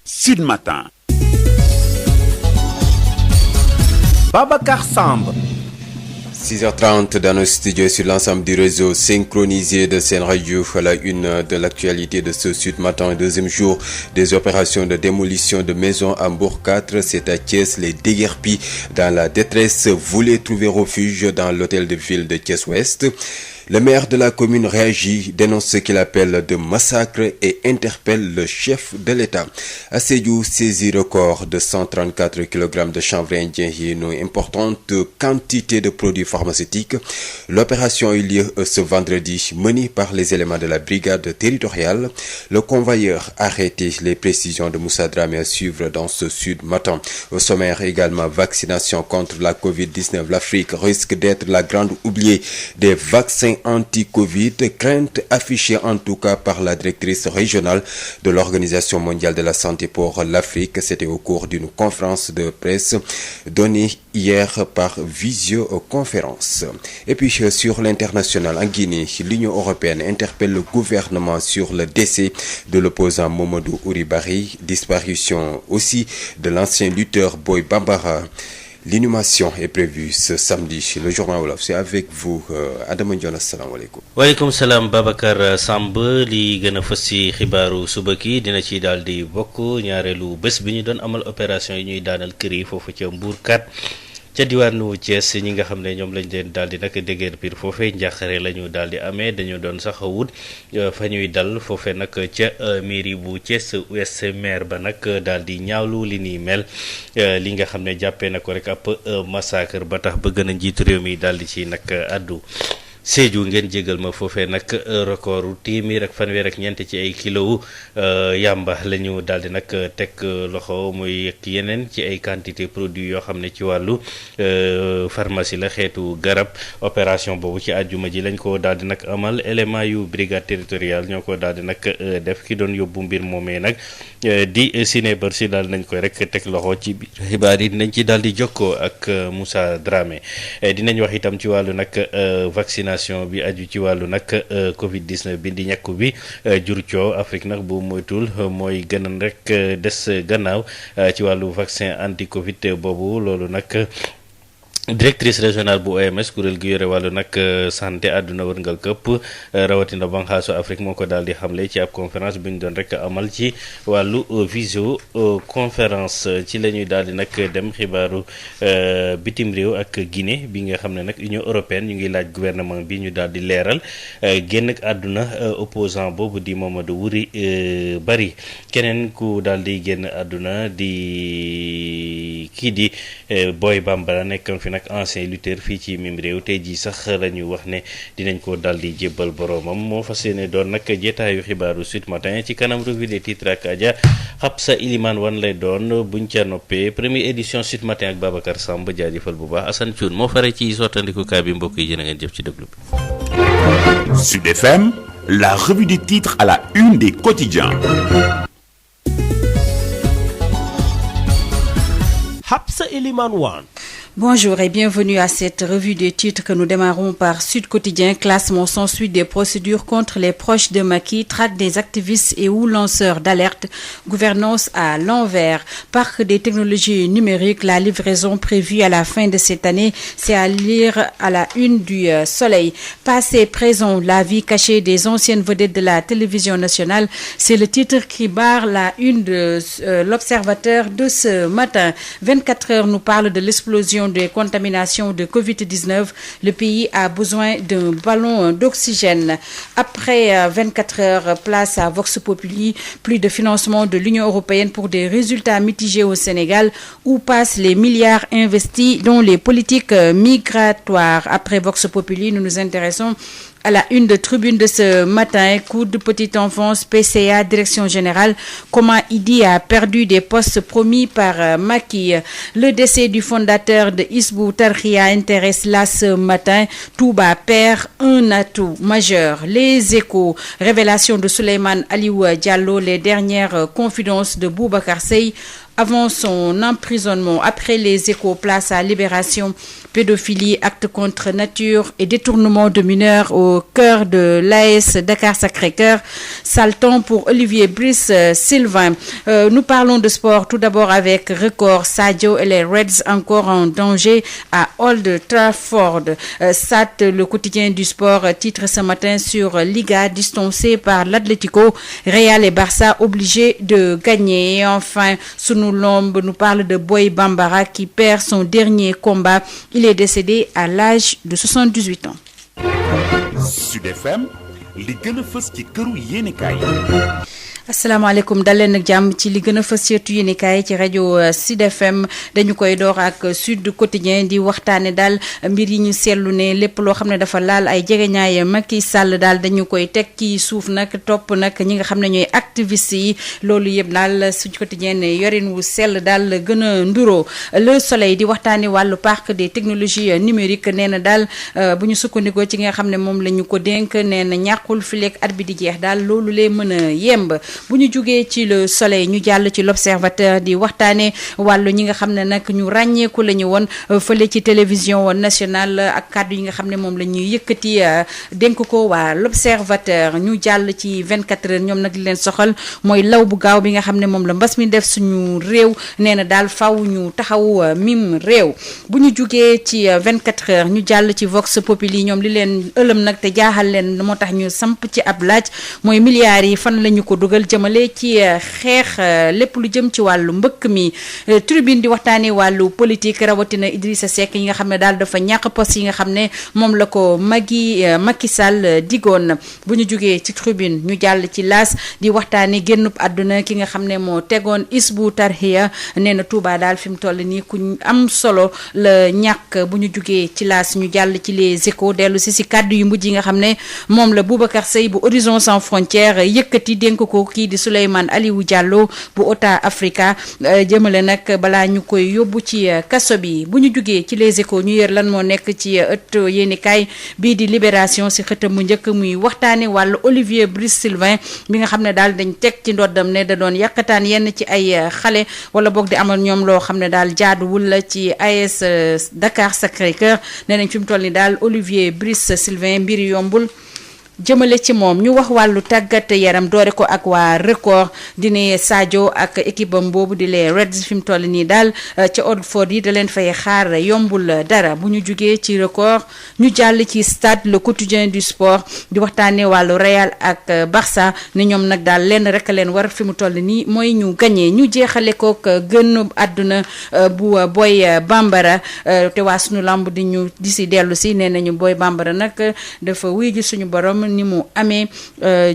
Sud Matin. Babacar Samb. 6h30 dans nos studios sur l'ensemble du réseau synchronisé de Sen Radio à la une de l'actualité de ce Sud Matin, deuxième jour des opérations de démolition de maisons à Mbour 4. C'est à Thiès, les déguerpis dans la détresse voulaient trouver refuge dans l'hôtel de ville de Thiès-Ouest. Le maire de la commune réagit, dénonce ce qu'il appelle de massacre et interpelle le chef de l'État. À Sédhiou, saisie record de 134 kg de chanvre indien et une importante quantité de produits pharmaceutiques. L'opération a eu lieu ce vendredi, menée par les éléments de la brigade territoriale. Le convoyeur arrêté, les précisions de Moussa Dramé à suivre dans ce Sud Matin. Au sommaire également, vaccination contre la Covid-19. L'Afrique risque d'être la grande oubliée des vaccins anti-Covid, crainte affichée en tout cas par la directrice régionale de l'Organisation mondiale de la santé pour l'Afrique. C'était au cours d'une conférence de presse donnée hier par visioconférence. Et puis sur l'international en Guinée, l'Union européenne interpelle le gouvernement sur le décès de l'opposant Mamadou Ouribari, disparition aussi de l'ancien lutteur Boy Bambara. L'inhumation est prévue ce samedi. Le journal Wolof, c'est avec vous Adama Ndione. asalaamaaleykum. waaleykum salaam Babacar Samb. li gën a fës ci xibaaru suba ki dina ci daal di bokk ñaareelu bés bi ñu doon amal opération yi ñuy daanal kër yi foofu ca Mbour 4 ca diwaanu Thiès. ñi nga xam ne ñoom lañ leen daal di nag déguerpir foofee njàqare la ñu daal di amee dañu doon sax wut fa ñuy dal foofee nag ca mairie bu Thiès Ouest. maire ba nag daal di ñaawlu li ni mel li nga xam ne jàppee na ko rek ab massacre ba tax bëgg na njiitu réew mi daal di ci nag addu. Sédhiou ngeen jégal ma foofee nag recordu téeméer ak fanweer ak ñeent ci ay kilo yamba la ñu daal di nag teg loxo muy yeneen ci ay quantité produits yoo xam ne ci wàllu pharmacie la xeetu garab. opération boobu ci àjjuma ji lañ ko daal di nag amal élément yu brigade territoriale ñoo ko daal di nag def ki doon yóbbu mbir moomee nag di Sinébar si daal nañ koy rek teg loxo ci biir xibaar yi dinañ ci daal di jokkoo ak Moussa Dramé. dinañ wax itam ci wàllu nag vaccination bi aju ci wàllu nag Covid 19 bi di ñàkku bi jur coow. Afrique nag bu moytul mooy gën a rek des gannaaw ci wàllu vaccin anti Covid boobu. loolu nag directrice régionale bu OMS kuréel gi yore wàllu nag santé àdduna wërngal këpp rawatina banxaasu Afrique moo ko daal di xamle ci ab conférence bi ñu doon rek amal ci wàllu visio conférence. ci la ñuy daal di nag dem xibaaru bitim réew ak Guinée bi nga xam ne nag Union européenne ñu ngi laaj gouvernement bi ñu daal di leeral génn ak àdduna opposant boobu di Mamadou Wuri Bari. keneen ku daal di génn àdduna di kii di Boy Bambara nekkoon fi nag ancien lutteur fii ci mim réew. tey jii sax la ñu wax ne dinañ ko daal di jébbal boroomam. moo fas yéene doon nag jeetaayu xibaaru Sud Matin. ci kanam revue des titres ak Adja Xabsa Iliman wan lay doon buñ ca noppee première édition Sud Matin ak Babacar Samb. jaajëfal bu baax Assane Thioune moo fare ci sottandikukaay bi. mbokk yi jërë ngeen jëf ci déglu bi. Sud FM, la revue des titres à la une des quotidiens. Xabsa Iliman wan. Bonjour et bienvenue à cette revue des titres que nous démarrons par Sud Quotidien. Classement sans suite des procédures contre les proches de Macky, traque des activistes et ou lanceurs d'alerte, gouvernance à l'envers. Parc des technologies numériques, la livraison prévue à la fin de cette année, c'est à lire à la une du Soleil. Passé, présent, la vie cachée des anciennes vedettes de la télévision nationale, c'est le titre qui barre la une de l'Observateur de ce matin. 24 heures nous parle de l'explosion des contaminations de Covid-19, le pays a besoin d'un ballon d'oxygène. Après 24 heures, place à Vox Populi, plus de financement de l'Union européenne pour des résultats mitigés au Sénégal, où passent les milliards investis dans les politiques migratoires. Après Vox Populi, nous nous intéressons à la une de Tribune de ce matin. Coup de petite enfance, PCA, direction générale. Comment Idi a perdu des postes promis par Macky. Le décès du fondateur de Hizbut Tarqiyyah intéresse là ce matin. Touba perd un atout majeur. Les Échos. Révélation de Souleymane Aliou Diallo. Les dernières confidences de Boubacar Seye avant son emprisonnement. Après les Échos, place à Libération. pédophilie, actes contre nature et détournement de mineurs au cœur de l'AS Dakar Sacré-Cœur. Salton pour Olivier Brice Sylvain. Nous parlons de sport tout d'abord avec Record. Sadio et les Reds encore en danger à Old Trafford. SAT, le quotidien du sport, titre ce matin sur Liga distancé par l'Atlético. Real et Barça obligés de gagner. Et enfin, Sunu Lamb nous parle de Boy Bambara qui perd son dernier combat. Il est décédé à l'âge de 78 ans. Sud FM li gën a fës ci këru yéenekaay. asalaamaaleykum dal leen ak jàmm ci li gën a fës ci yéenekaay ci rajo Sud FM dañu koy door ak Sud Quotidien di waxtaane daal mbir yi ñu seetlu ne lépp loo xam ne dafa laal ay jegeñaay Macky Sall daal dañu koy teg ci suuf nag topp nag ñi nga xam ne ñooy activistes yi loolu yëpp daal Sud Quotidien ne yorin wu sell daal gën a nduroo. Le Soleil di waxtaane wàllu parc des technologies numériques nee na daal bu ñu sukkandikoo ci nga xam ne moom la ñu ko dénk nee na ñàkkul fileeg at bi di jeex daal loolu lee mën a yemb. bu ñu jugee ci Le Soleil ñu jàll ci L'Observateur di waxtaane wàllu ñi nga xam ne nag ñu ràññeeku la ñu woon fële ci télévision nationale ak kàddu yi nga xam ne moom la ñuy yëkkati dénk ko waa L'Observateur. ñu jàll ci 24 heures ñoom nag li leen soxal mooy law bu gaaw bi nga xam ne moom la mbas mi def suñu réew nee na daal faw ñu taxaw mim réew. bu ñu jugee ci 24 heures ñu jàll ci Vox Populi ñoom li leen ëlëm nag te jaaxal leen moo tax ñu samp ci ab laaj mooy milliards yi fan la ñu ko dugal jëmale ci xeex lépp lu jëm ci wàllu mbëkk mi. Tribune di waxtaanee wàllu politique rawatina Idrissa Seck yi nga xam ne daal dafa ñàkk poste yi nga xam ne moom la ko Macky Sall digoon. bu ñu jugee ci Tribune ñu jàll ci L'As di waxtaanee génnub àdduna ki nga xam ne moo tegoon Hizbut Tarqiyyah nee na Touba daal fi mu toll nii ku am solo la ñàkk. bu ñu jugee ci L'As ñu jàll ci Les Échos dellu si kàddu yu mujj yi nga xam ne moom la Boubacar Seye bu Horizon Sans Frontières yëkkati dénk ko kii di Souleymane Aliou Diallo bu Otta Africa jëmale nag balaa ñu koy yóbbu ci kaso bi. bu ñu jugee ci Les Échos ñu yër lan moo nekk ci ëtt yéenekaay bii di Libération si xëtam mu njëkk muy waxtaane wàllu Olivier Brice Sylvain bi nga xam ne daal dañ teg ci ndoddam ne da doon yàkkataan yenn ci ay xale wala boog di amal ñoom loo xam ne daal jaaduwul la ci AS Dakar Sacré-Cœur nee nañ fi mu toll ni daal Olivier Brice Sylvain mbir yombul jëmale ci moom. ñu wax wàllu tàggat yaram doore ko ak waa Record dine Sadio ak équipe am boobu di les Reds fi mu toll nii daal ca Old Trafford yi da leen fay xaar yombul dara. bu ñu jugee ci Record ñu jàll ci Stade le quotidien du sport di waxtaanee wàllu Real ak Barça ne ñoom nag daal lenn rek leen war fi mu toll nii mooy ñu gagné. ñu jeexale kook gën àdduna bu Boy Bambara te waa sunu lamb di si dellu si nee nañu Boy Bambara nag dafa wuy ji suñu borom ni mu amee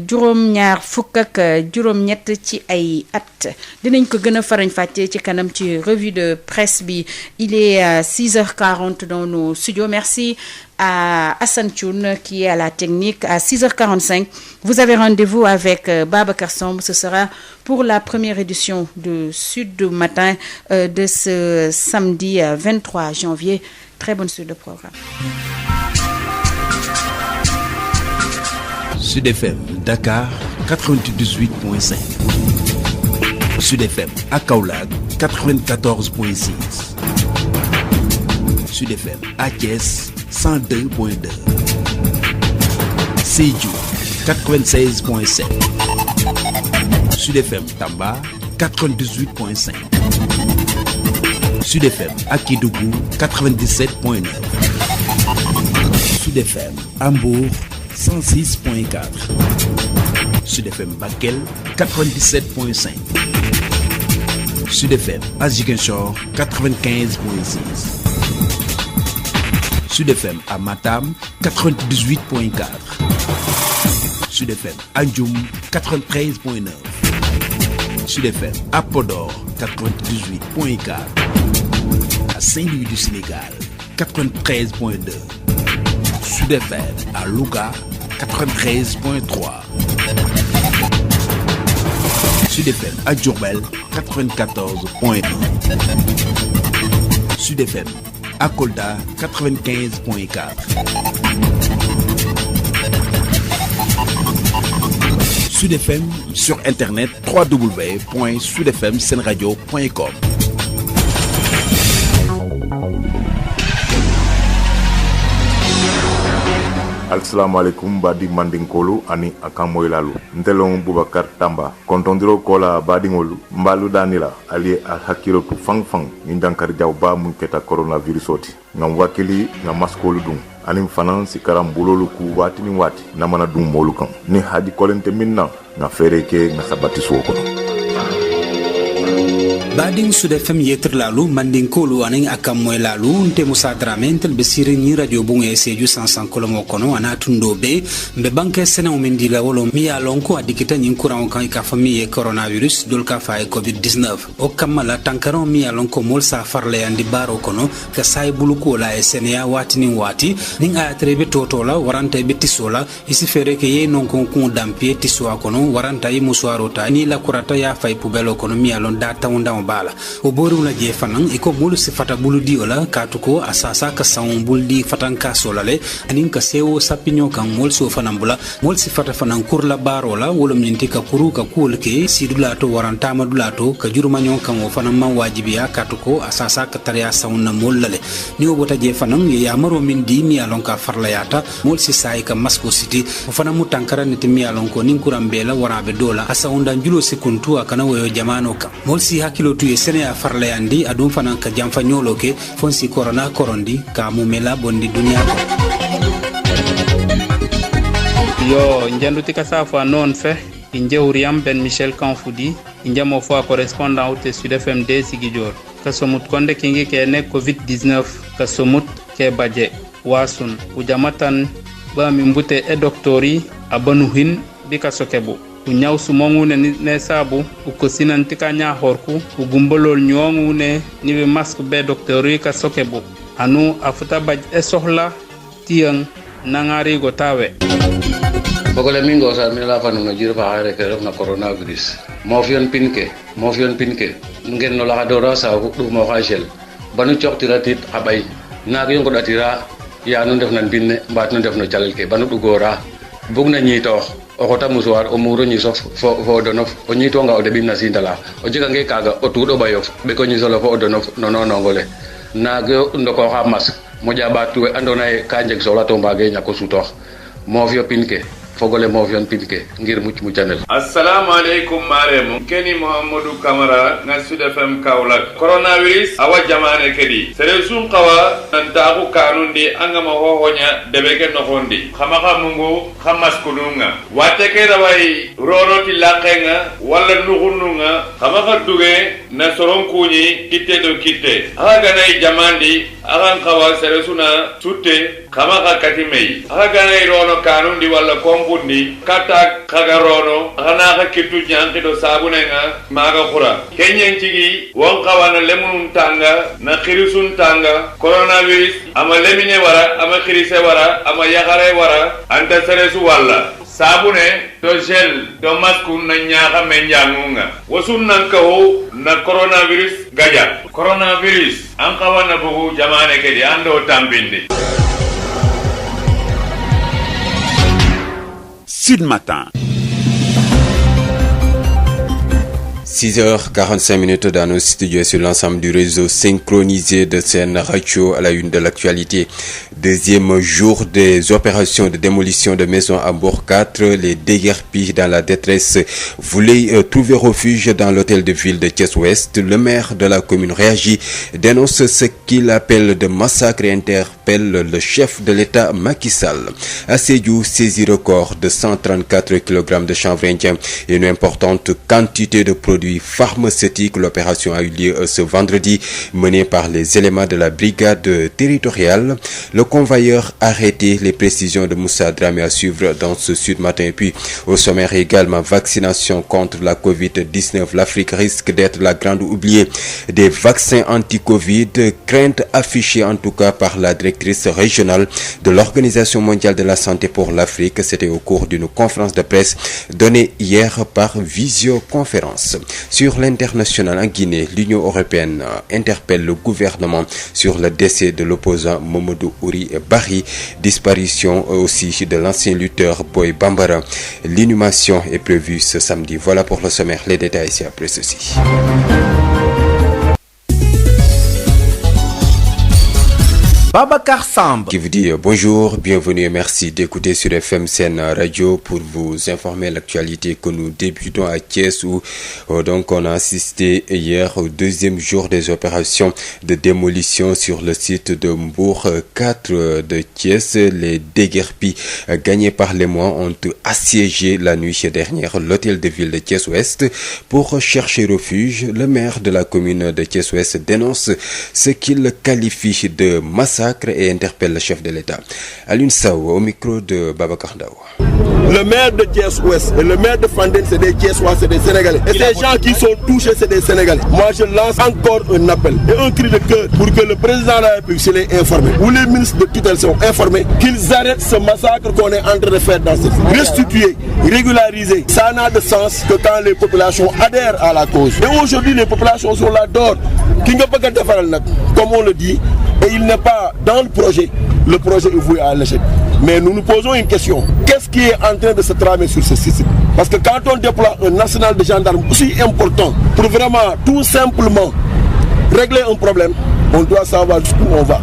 juróom-ñaar fukk ak juróom-ñett ci ay at. dinañ ko gën a farañ fàccee ci kanam ci revue de presse bi. il est 6h40 dans nos studios. Merci à Hassan Thioune qui est à la technique. À 6h45 vous avez rendez-vous avec Babacar Samb. Ce sera pour la première édition de Sud Matin de ce samedi 23 janvier. Très bonne suite de programme. Sud FM Dakar 98.5. Sud FM à Kaolack 94.6. Sud FM à Thiès 102.2. Sédhiou 96.7. Sud FM Tamba 98.5. Sud FM à Kédougou 97.9. Sud FM à Mbour 106.4. Sud FM Bakel 97.5. Sud FM à Ziguinchor 95.6. Sud FM à Matam 98.4. Sud FM à Ndioum 93.9. Sud FM à Podor 98.4. À Saint-Louis du Sénégal 93.2. Sud FM à Louga 93.3. Sud FM à Diourbel 94.1. Sud FM à Kolda 95.4. Sud FM sur internet www.sudfmsenradio.com. Assalamu alaikum badi mandinkolu ani akamoylalu. Ntelon Boubacar Tamba. Kontondiro kola badingolu. Mbalu danila ali hakiro tu fang nindankar jawba mun keta coronavirus oti. Ngam wakili ngam maskolu dum. Anim fanan sikaram bulolu ku wati ni wati namana dum molu kan. Ni haji kolente minna nga fereke nga sabati suokono. Bading Sud FM yeter lalu mandinkolu aning akam moy lalu nte Musa Dramé tel be siri ni radio bunge seju 100 kolomo kono ana tundo be banke sena mendi la wolo mi ya lonko adikita nyin kuran kan ka famille coronavirus dol ka fa covid-19 o kamala tankaron mi ya lonko mol sa farle andi baro kono ka say buluko la sena wati ning a trebe totola waranta be tisola isi fere ke ye non kon dampie tiswa kono waranta yi muswaro ta ni la kurata ya fay pubelo kono mi ya lon data wonda bala o boru la je fanan iko mulu sifata buludi ola katuko asasa ka sawon buldi fatan ka solale anin ka sewo sapinyo kan mol so fanan bula mol sifata fanan kurla barola wolo minti ka kuru ka kulke sidulato waranta madulato ka jurmanyo kan o fanan man wajibiya katuko asasa ka tariya sawon na mol lale ni o bota je fanan ya maro min di mi alon ka farlayata mol si sai ka masko city o fanan mutankara ni mi alon ko nin kurambela warabe dola asawonda julo sikuntu akana woyo jamano ka mol si hakilo tu yesene a farlayandi adum fanan ka jamfa nyolo ke fonsi corona korondi ka mumela bondi dunia ko yo njanduti ka safa non fe injewriyam Ben Michel Kanfoudi injamo fo correspondant au Sud FM de Sigijor ka somut konde kingi ke ne covid-19 ka somut ke baje wasun ujamatan ba mimbute e doktori abanuhin bika sokebo unyaw sumongu ne sabu uko sinanti ka nya horku ugumbolol nyongu ne nibe masque be docteur ka sokebo anu afuta baj e sohla tiang nangari go tawe bogole mingo sa mi la fanu no jiro fa hare ke na coronavirus mofion pinke ngen no la dora sa du mo khajel banu choktiratit abay na ko ngo datira ya nu def nan binne mbat nu def no jalal ke banu du gora bugna ñi tox o xota musuwar o muro ñi sof fo donof o ñi tonga o debim na sindala o jega nge kaga o tudo bayof be ko ñi solo fo o donof no ngole nago ndoko xa mas mo jaba tuwe andona e ka jeg solo to mbage ñako sutox mo fio pinke fogole mo fion pinke ngir mucc muccanel assalamu alaikum maremu keni Muhammadu Kamara nga Sud FM Kaolack coronavirus awa jamane kedi sere sun qawa nanta ku kanundi angama hohonya debeke no hondi khama mungu khamas kununga wate ke rawai roroti laqenga wala nugununga khama duge na soron kunyi kitte do kitte aga nay jamandi agan qawa sere suna tutte khama katimei aga nay rono kanundi wala kombundi kata kagarono agana ka kitu nyanti do sabunenga maga khura kenyen tigi won qawana lemunun tanga na khirisun tanga coronavirus ama lemine wara ama khirise wara ama yagare wara anta seresu walla sabune do gel do masku na nyaaka menjangunga wasun nan ka ho na coronavirus gaja coronavirus an qawana bugu jamane kedi ando tambinde Sud Matin. 6h45 dans nos studios sur l'ensemble du réseau synchronisé de Sen Radio à la une de l'actualité. Deuxième jour des opérations de démolition de maisons à Mbour 4. Les déguerpis dans la détresse voulaient trouver refuge dans l'hôtel de ville de Thiès-Ouest. Le maire de la commune réagit, dénonce ce qu'il appelle de massacre et interpelle le chef de l'État Macky Sall. À Sédhiou, saisie record de 134 kg de chanvre indien et une importante quantité de produits pharmaceutiques. L'opération a eu lieu ce vendredi, menée par les éléments de la brigade territoriale. Le convoyeur arrêté, les précisions de Moussa Dramé à suivre dans ce Sud Matin. Et puis au sommaire également, vaccination contre la Covid-19. L'Afrique risque d'être la grande oubliée des vaccins anti-Covid. Crainte affichée en tout cas par la directrice régionale de l'Organisation mondiale de la santé pour l'Afrique. C'était au cours d'une conférence de presse donnée hier par visioconférence. Sur l'international en Guinée, l'Union européenne interpelle le gouvernement sur le décès de l'opposant Momodou Ouri Bari, disparition aussi de l'ancien lutteur Boy Bambara. L'inhumation est prévue ce samedi. Voilà pour le sommaire. Les détails ici après ceci. Babacar Samb qui vous dit bonjour, bienvenue et merci d'écouter sur FM Sen Radio pour vous informer l'actualité que nous débutons à Thiès où donc on a assisté hier au deuxième jour des opérations de démolition sur le site de Mbour 4 de Thiès. Les déguerpis gagnés par les mois ont assiégé la nuit dernière l'hôtel de ville de Thiès-Ouest pour chercher refuge. Le maire de la commune de Thiès-Ouest dénonce ce qu'il qualifie de massacre et interpelle le chef de l'État. Alioune Sow au micro de Babacar Ndao. Le maire de Thiès-Ouest et le maire de Fandène, c'est des Thiès-Ouest, c'est des Sénégalais. Et ces gens qui sont touchés, c'est des Sénégalais. Moi, je lance encore un appel et un cri de cœur pour que le président de la République se les informe, ou les ministres de tutelle sont informés, qu'ils arrêtent ce massacre qu'on est en train de faire dans cette ville. Restituer, régulariser, ça n'a de sens que quand les populations adhèrent à la cause. Et aujourd'hui, les populations sont là d'or. Comme on le dit, et il n'est pas dans le projet est voué à l'échec. Mais nous nous posons une question. Qu'est-ce qui est en train de se tramer sur ce site? Parce que quand on déploie un national de gendarmes aussi important pour vraiment tout simplement régler un problème, on doit savoir jusqu'où on va.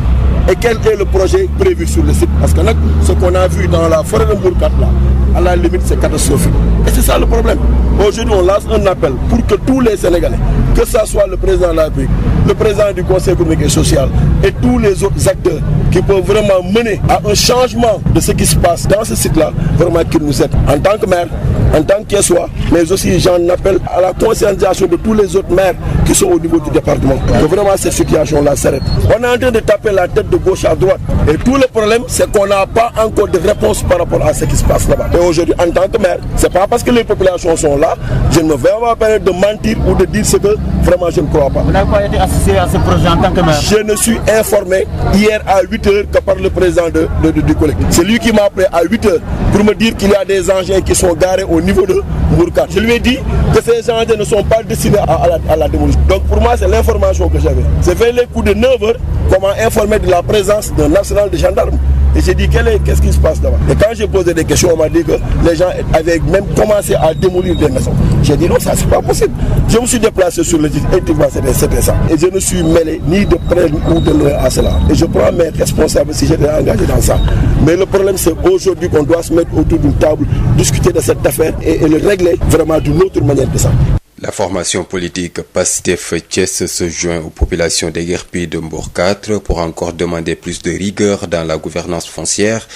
Et quel est le projet prévu sur le site? Parce que là, ce qu'on a vu dans la forêt de Mbour 4 là, à la limite c'est catastrophique. Et c'est ça le problème. Aujourd'hui on lance un appel pour que tous les Sénégalais, que ce soit le président de la République, le président du Conseil économique et social et tous les autres acteurs qui peuvent vraiment mener à un changement de ce qui se passe dans ce site-là, vraiment qu'ils nous aident. En tant que maire, en tant qu'Essois, mais aussi j'en appelle à la conscientisation de tous les autres maires qui sont au niveau du département. Que vraiment cette situation-là s'arrête. On est en train de taper la tête de gauche à droite. Et tout le problème, c'est qu'on n'a pas encore de réponse par rapport à ce qui se passe là-bas. Et aujourd'hui, en tant que maire, c'est pas parce que les populations sont là, je ne vais pas permettre de mentir ou de dire ce que vraiment je ne crois pas. Vous n'avez pas été associé à ce projet en tant que maire? Je ne suis informé hier à 8h que par le président du collectif. C'est lui qui m'a appelé à 8h pour me dire qu'il y a des engins qui sont garés au niveau de Mbour 4. Je lui ai dit que ces engins ne sont pas destinés à la démolition. Donc pour moi, c'est l'information que j'avais. C'est vers les coups de 9h qu'on m'a informé de la présence d'un national de gendarmes. Et j'ai dit, qu'est-ce qui se passe là-bas? Et quand j'ai posé des questions, on m'a dit que les gens avaient même commencé à démolir des maisons. J'ai dit non, ça c'est pas possible. Je me suis déplacé sur le site, effectivement c'était ça. Et je ne suis mêlé ni de près ou de loin à cela. Et je prends mes responsables si j'étais engagé dans ça. Mais le problème c'est aujourd'hui qu'on doit se mettre autour d'une table, discuter de cette affaire et le régler vraiment d'une autre manière que ça. La formation politique Pastef Thiès se joint aux populations déguerpies de Mbour 4 pour encore demander plus de rigueur dans la gouvernance foncière.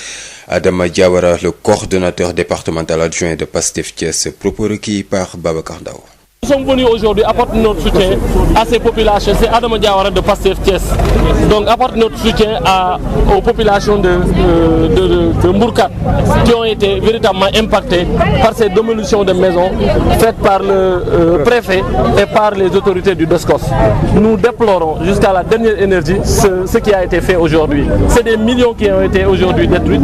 Adama Diawara, le coordonnateur départemental adjoint de Pastef Thiès, propos requis par Babacar Ndao. Nous sommes venus aujourd'hui apporter notre soutien à ces populations. C'est Adama Diawara de Pastef Thiès. Donc apporter notre soutien aux populations de Mbour 4 qui ont été véritablement impactées par ces démolitions de maisons faites par le préfet et par les autorités du DOSCOS. Nous déplorons jusqu'à la dernière énergie ce qui a été fait aujourd'hui. C'est des millions qui ont été aujourd'hui détruits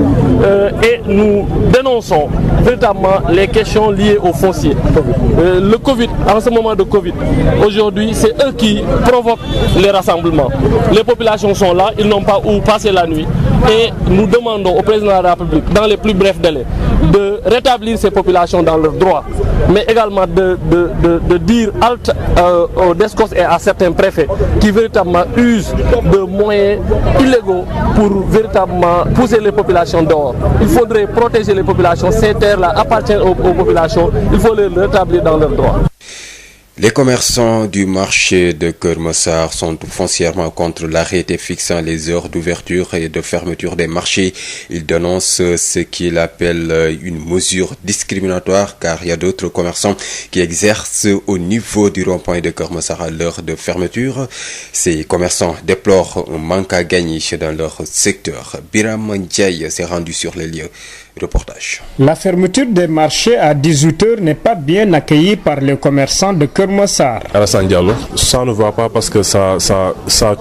et nous dénonçons véritablement les questions liées au foncier. Le Covid, en ce moment de Covid, aujourd'hui, c'est eux qui provoquent les rassemblements. Les populations sont là, ils n'ont pas où passer la nuit. Et nous demandons au président de la République, dans les plus brefs délais, de rétablir ces populations dans leurs droits, mais également de dire halte au DOSCOS et à certains préfets qui véritablement usent de moyens illégaux pour véritablement pousser les populations dehors. Il faudrait protéger les populations. Ces terres-là appartiennent aux populations. Il faut les rétablir dans leurs droits. Les commerçants du marché de Keur Massar sont foncièrement contre l'arrêté fixant les heures d'ouverture et de fermeture des marchés. Ils dénoncent ce qu'ils appellent une mesure discriminatoire car il y a d'autres commerçants qui exercent au niveau du rond-point de Keur Massar à l'heure de fermeture. Ces commerçants déplorent un manque à gagner dans leur secteur. Biram Ndiaye s'est rendu sur les lieux. Reportage. La fermeture des marchés à 18h n'est pas bien accueillie par les commerçants de Keur Massar. Alassane Diallo, ça ne va pas parce que ça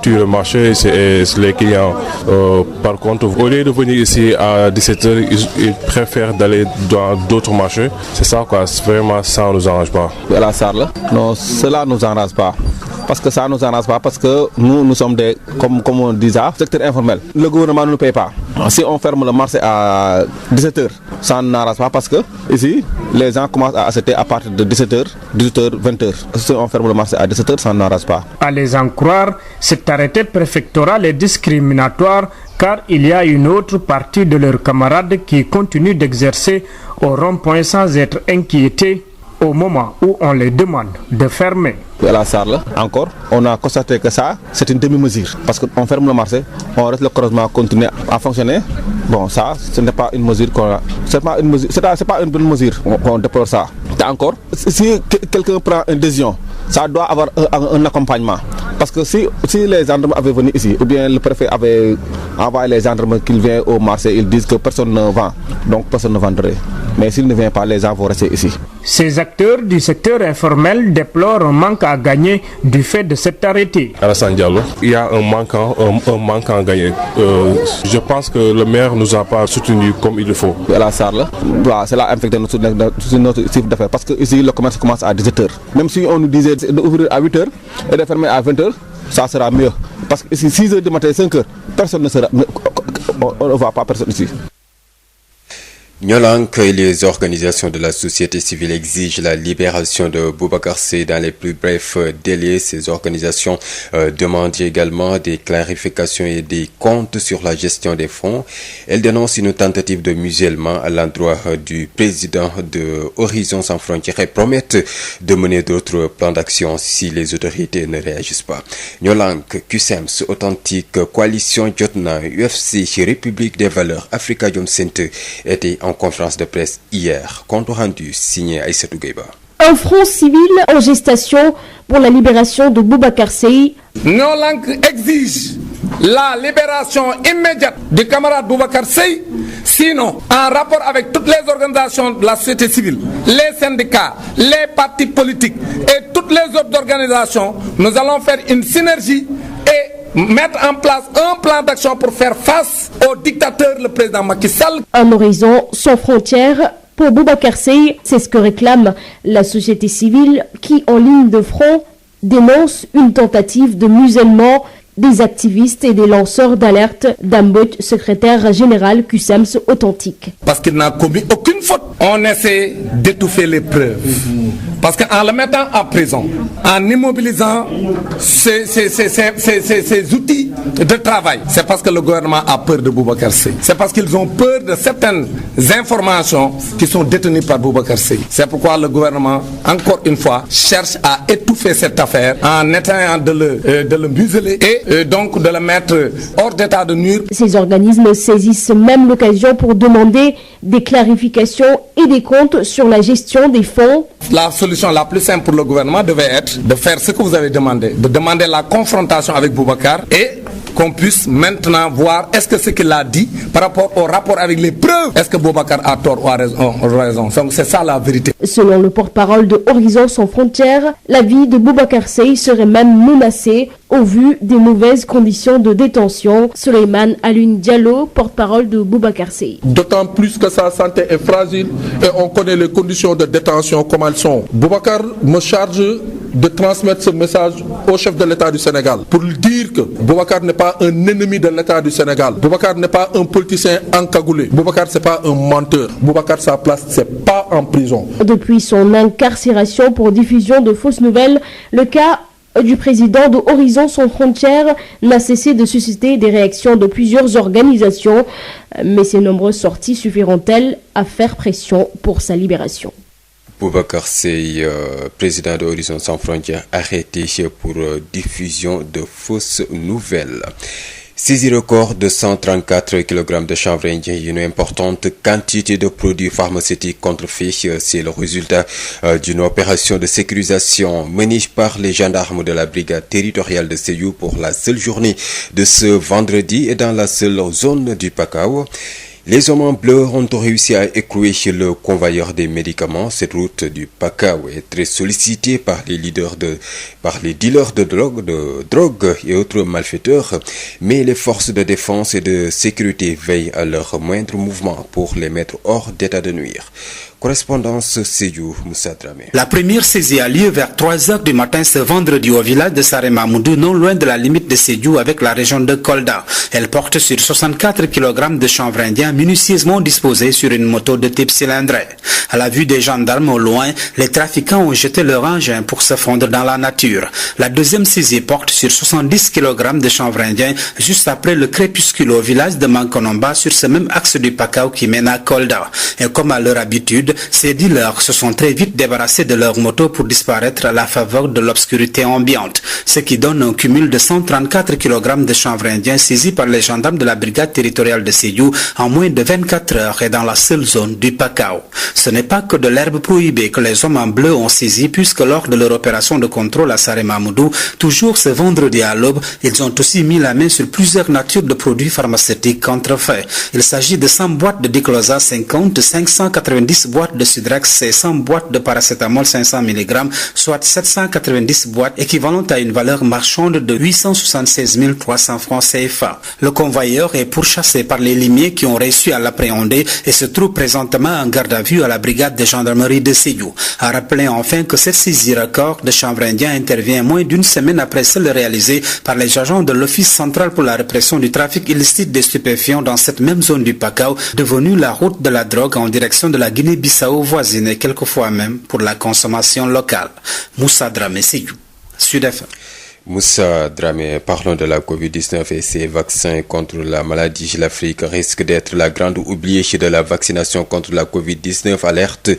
tue le marché et les clients. Par contre, au lieu de venir ici à 17h, ils préfèrent d'aller dans d'autres marchés. C'est ça quoi, vraiment ça ne nous arrange pas. Non, cela ne nous arrange pas. parce que ça nous arrange pas, parce que nous sommes comme on dit ça, secteur informel. Le gouvernement ne nous paye pas. Si on ferme le marché à 17h, ça ne nous arrange pas, parce que ici, les gens commencent à acheter à partir de 17h, 18h, 20h. Si on ferme le marché à 17h, ça ne nous arrange pas. À les en croire, cet arrêté préfectoral est discriminatoire car il y a une autre partie de leurs camarades qui continuent d'exercer au rond-point sans être inquiétés au moment où on les demande de fermer. À la salle, encore, on a constaté que ça, c'est une demi-mesure. Parce qu'on ferme le marché, on laisse le croisement continuer à fonctionner. Bon, ça, ce n'est pas une mesure qu'on a. C'est pas une bonne mesure. On déplore ça. Et encore, si quelqu'un prend une décision, ça doit avoir un accompagnement. Parce que si les gendarmes avaient venu ici, ou bien le préfet avait envoyé les gendarmes qu'ils viennent au marché, ils disent que personne ne vend, donc personne ne vendrait. Mais s'il ne vient pas, les gens vont rester ici. Ces acteurs du secteur informel déplorent un manque à gagner du fait de cet arrêté. Alassane Diallo, il y a un manque à gagner. Je pense que le maire ne nous a pas soutenus comme il le faut. À la salle, c'est là infecté notre chiffre d'affaires. Parce que ici, le commerce commence à 17h. Même si on nous disait d'ouvrir à 8h et de fermer à 20h, ça sera mieux. Parce que ici, 6h du matin, 5h, personne ne sera. On ne voit pas personne ici. Nyolank et les organisations de la société civile exigent la libération de Boubacar Seye dans les plus brefs délais. Ces organisations demandent également des clarifications et des comptes sur la gestion des fonds. Elles dénoncent une tentative de musellement à l'endroit du président de Horizon Sans Frontières et promettent de mener d'autres plans d'action si les autorités ne réagissent pas. Nyolank, QCEMS, Authentique, Coalition Jotna, UFC, République des Valeurs, Africa Jom Center étaient en conférence de presse hier, compte rendu signé Aïssatou Gueye. Un front civil en gestation pour la libération de Boubacar Seye. Nyolank exige la libération immédiate du camarade Boubacar Seye, sinon en rapport avec toutes les organisations de la société civile, les syndicats, les partis politiques et toutes les autres organisations, nous allons faire une synergie et mettre en place un plan d'action pour faire face au dictateur, le président Macky Sall. Un horizon sans frontières pour Boubacar Seye, c'est ce que réclame la société civile qui, en ligne de front, dénonce une tentative de musellement des activistes et des lanceurs d'alerte. Dambot, secrétaire général QCEMS Authentique. Parce qu'il n'a commis aucune faute. On essaie d'étouffer les preuves. Parce qu'en le mettant en prison, en immobilisant ces outils de travail, c'est parce que le gouvernement a peur de Boubacar Seye. C'est parce qu'ils ont peur de certaines informations qui sont détenues par Boubacar Seye. C'est pourquoi le gouvernement, encore une fois, cherche à étouffer cette affaire en essayant de le museler et donc de le mettre hors d'état de nuire. Ces organismes saisissent même l'occasion pour demander des clarifications et des comptes sur la gestion des fonds. La solution la plus simple pour le gouvernement devait être de faire ce que vous avez demandé, de demander la confrontation avec Boubacar et qu'on puisse maintenant voir est-ce que ce qu'il a dit par rapport au rapport avec les preuves, est-ce que Boubacar a tort ou a raison. Donc c'est ça la vérité. Selon le porte-parole de Horizon Sans Frontières, la vie de Boubacar Seye serait même menacée au vu des mauvaises conditions de détention. Souleymane Alioune Diallo, porte-parole de Boubacar Seye. D'autant plus que sa santé est fragile et on connaît les conditions de détention comme elles sont. Boubacar me charge de transmettre ce message au chef de l'État du Sénégal pour lui dire que Boubacar n'est pas un ennemi de l'État du Sénégal. Boubacar n'est pas un politicien encagoulé. Boubacar c'est pas un menteur. Boubacar sa place c'est pas en prison. Depuis son incarcération pour diffusion de fausses nouvelles, le cas du président de Horizon Sans Frontières n'a cessé de susciter des réactions de plusieurs organisations, mais ces nombreuses sorties suffiront-elles à faire pression pour sa libération? Boubacar Seye, président de Horizon Sans Frontières, arrêté pour diffusion de fausses nouvelles. Saisie record de 134 kg de chanvre indien et une importante quantité de produits pharmaceutiques contrefaits. C'est le résultat d'une opération de sécurisation menée par les gendarmes de la brigade territoriale de Sédhiou pour la seule journée de ce vendredi et dans la seule zone du Pakao. Les hommes en bleu ont réussi à écrouer le convoyeur des médicaments. Cette route du Pakao est très sollicitée par les dealers de drogue et autres malfaiteurs. Mais les forces de défense et de sécurité veillent à leur moindre mouvement pour les mettre hors d'état de nuire. Correspondance Sédhiou, Moussa Dramé. La première saisie a lieu vers 3h du matin ce vendredi au village de Saremamoudou, non loin de la limite de Sédhiou avec la région de Kolda. Elle porte sur 64 kg de chanvre indien minutieusement disposés sur une moto de type cylindrée. À la vue des gendarmes au loin, les trafiquants ont jeté leur engin pour se fondre dans la nature. La deuxième saisie porte sur 70 kg de chanvre indien juste après le crépuscule au village de Mankonomba sur ce même axe du Pakao qui mène à Kolda. Et comme à leur habitude, ces dealers se sont très vite débarrassés de leur moto pour disparaître à la faveur de l'obscurité ambiante, ce qui donne un cumul de 134 kg de chanvre indien saisis par les gendarmes de la brigade territoriale de Sédhiou en moins de 24 heures et dans la seule zone du Pakao. Ce n'est pas que de l'herbe prohibée que les hommes en bleu ont saisi, puisque lors de leur opération de contrôle à Saremamoudou, toujours ce vendredi à l'aube, ils ont aussi mis la main sur plusieurs natures de produits pharmaceutiques contrefaits. Il s'agit de 100 boîtes de Diclosa 50, 590 boîtes de Sudrex et 100 boîtes de paracétamol 500 mg, soit 790 boîtes équivalentes à une valeur marchande de 876 300 francs CFA. Le convoyeur est pourchassé par les limiers qui ont réussi à l'appréhender et se trouve présentement en garde à vue à la brigade de gendarmerie de Sédhiou. À rappeler enfin que cette saisie record de chanvre indien intervient moins d'une semaine après celle réalisée par les agents de l'Office central pour la répression du trafic illicite des stupéfiants dans cette même zone du Pakao, devenue la route de la drogue en direction de la Guinée-Bissau voisine et quelquefois même pour la consommation locale. Moussa Dramé, Sédhiou, Sud FM. Moussa Dramé, parlons de la Covid-19 et ses vaccins contre la maladie. L'Afrique risque d'être la grande oubliée de la vaccination contre la Covid-19, alerte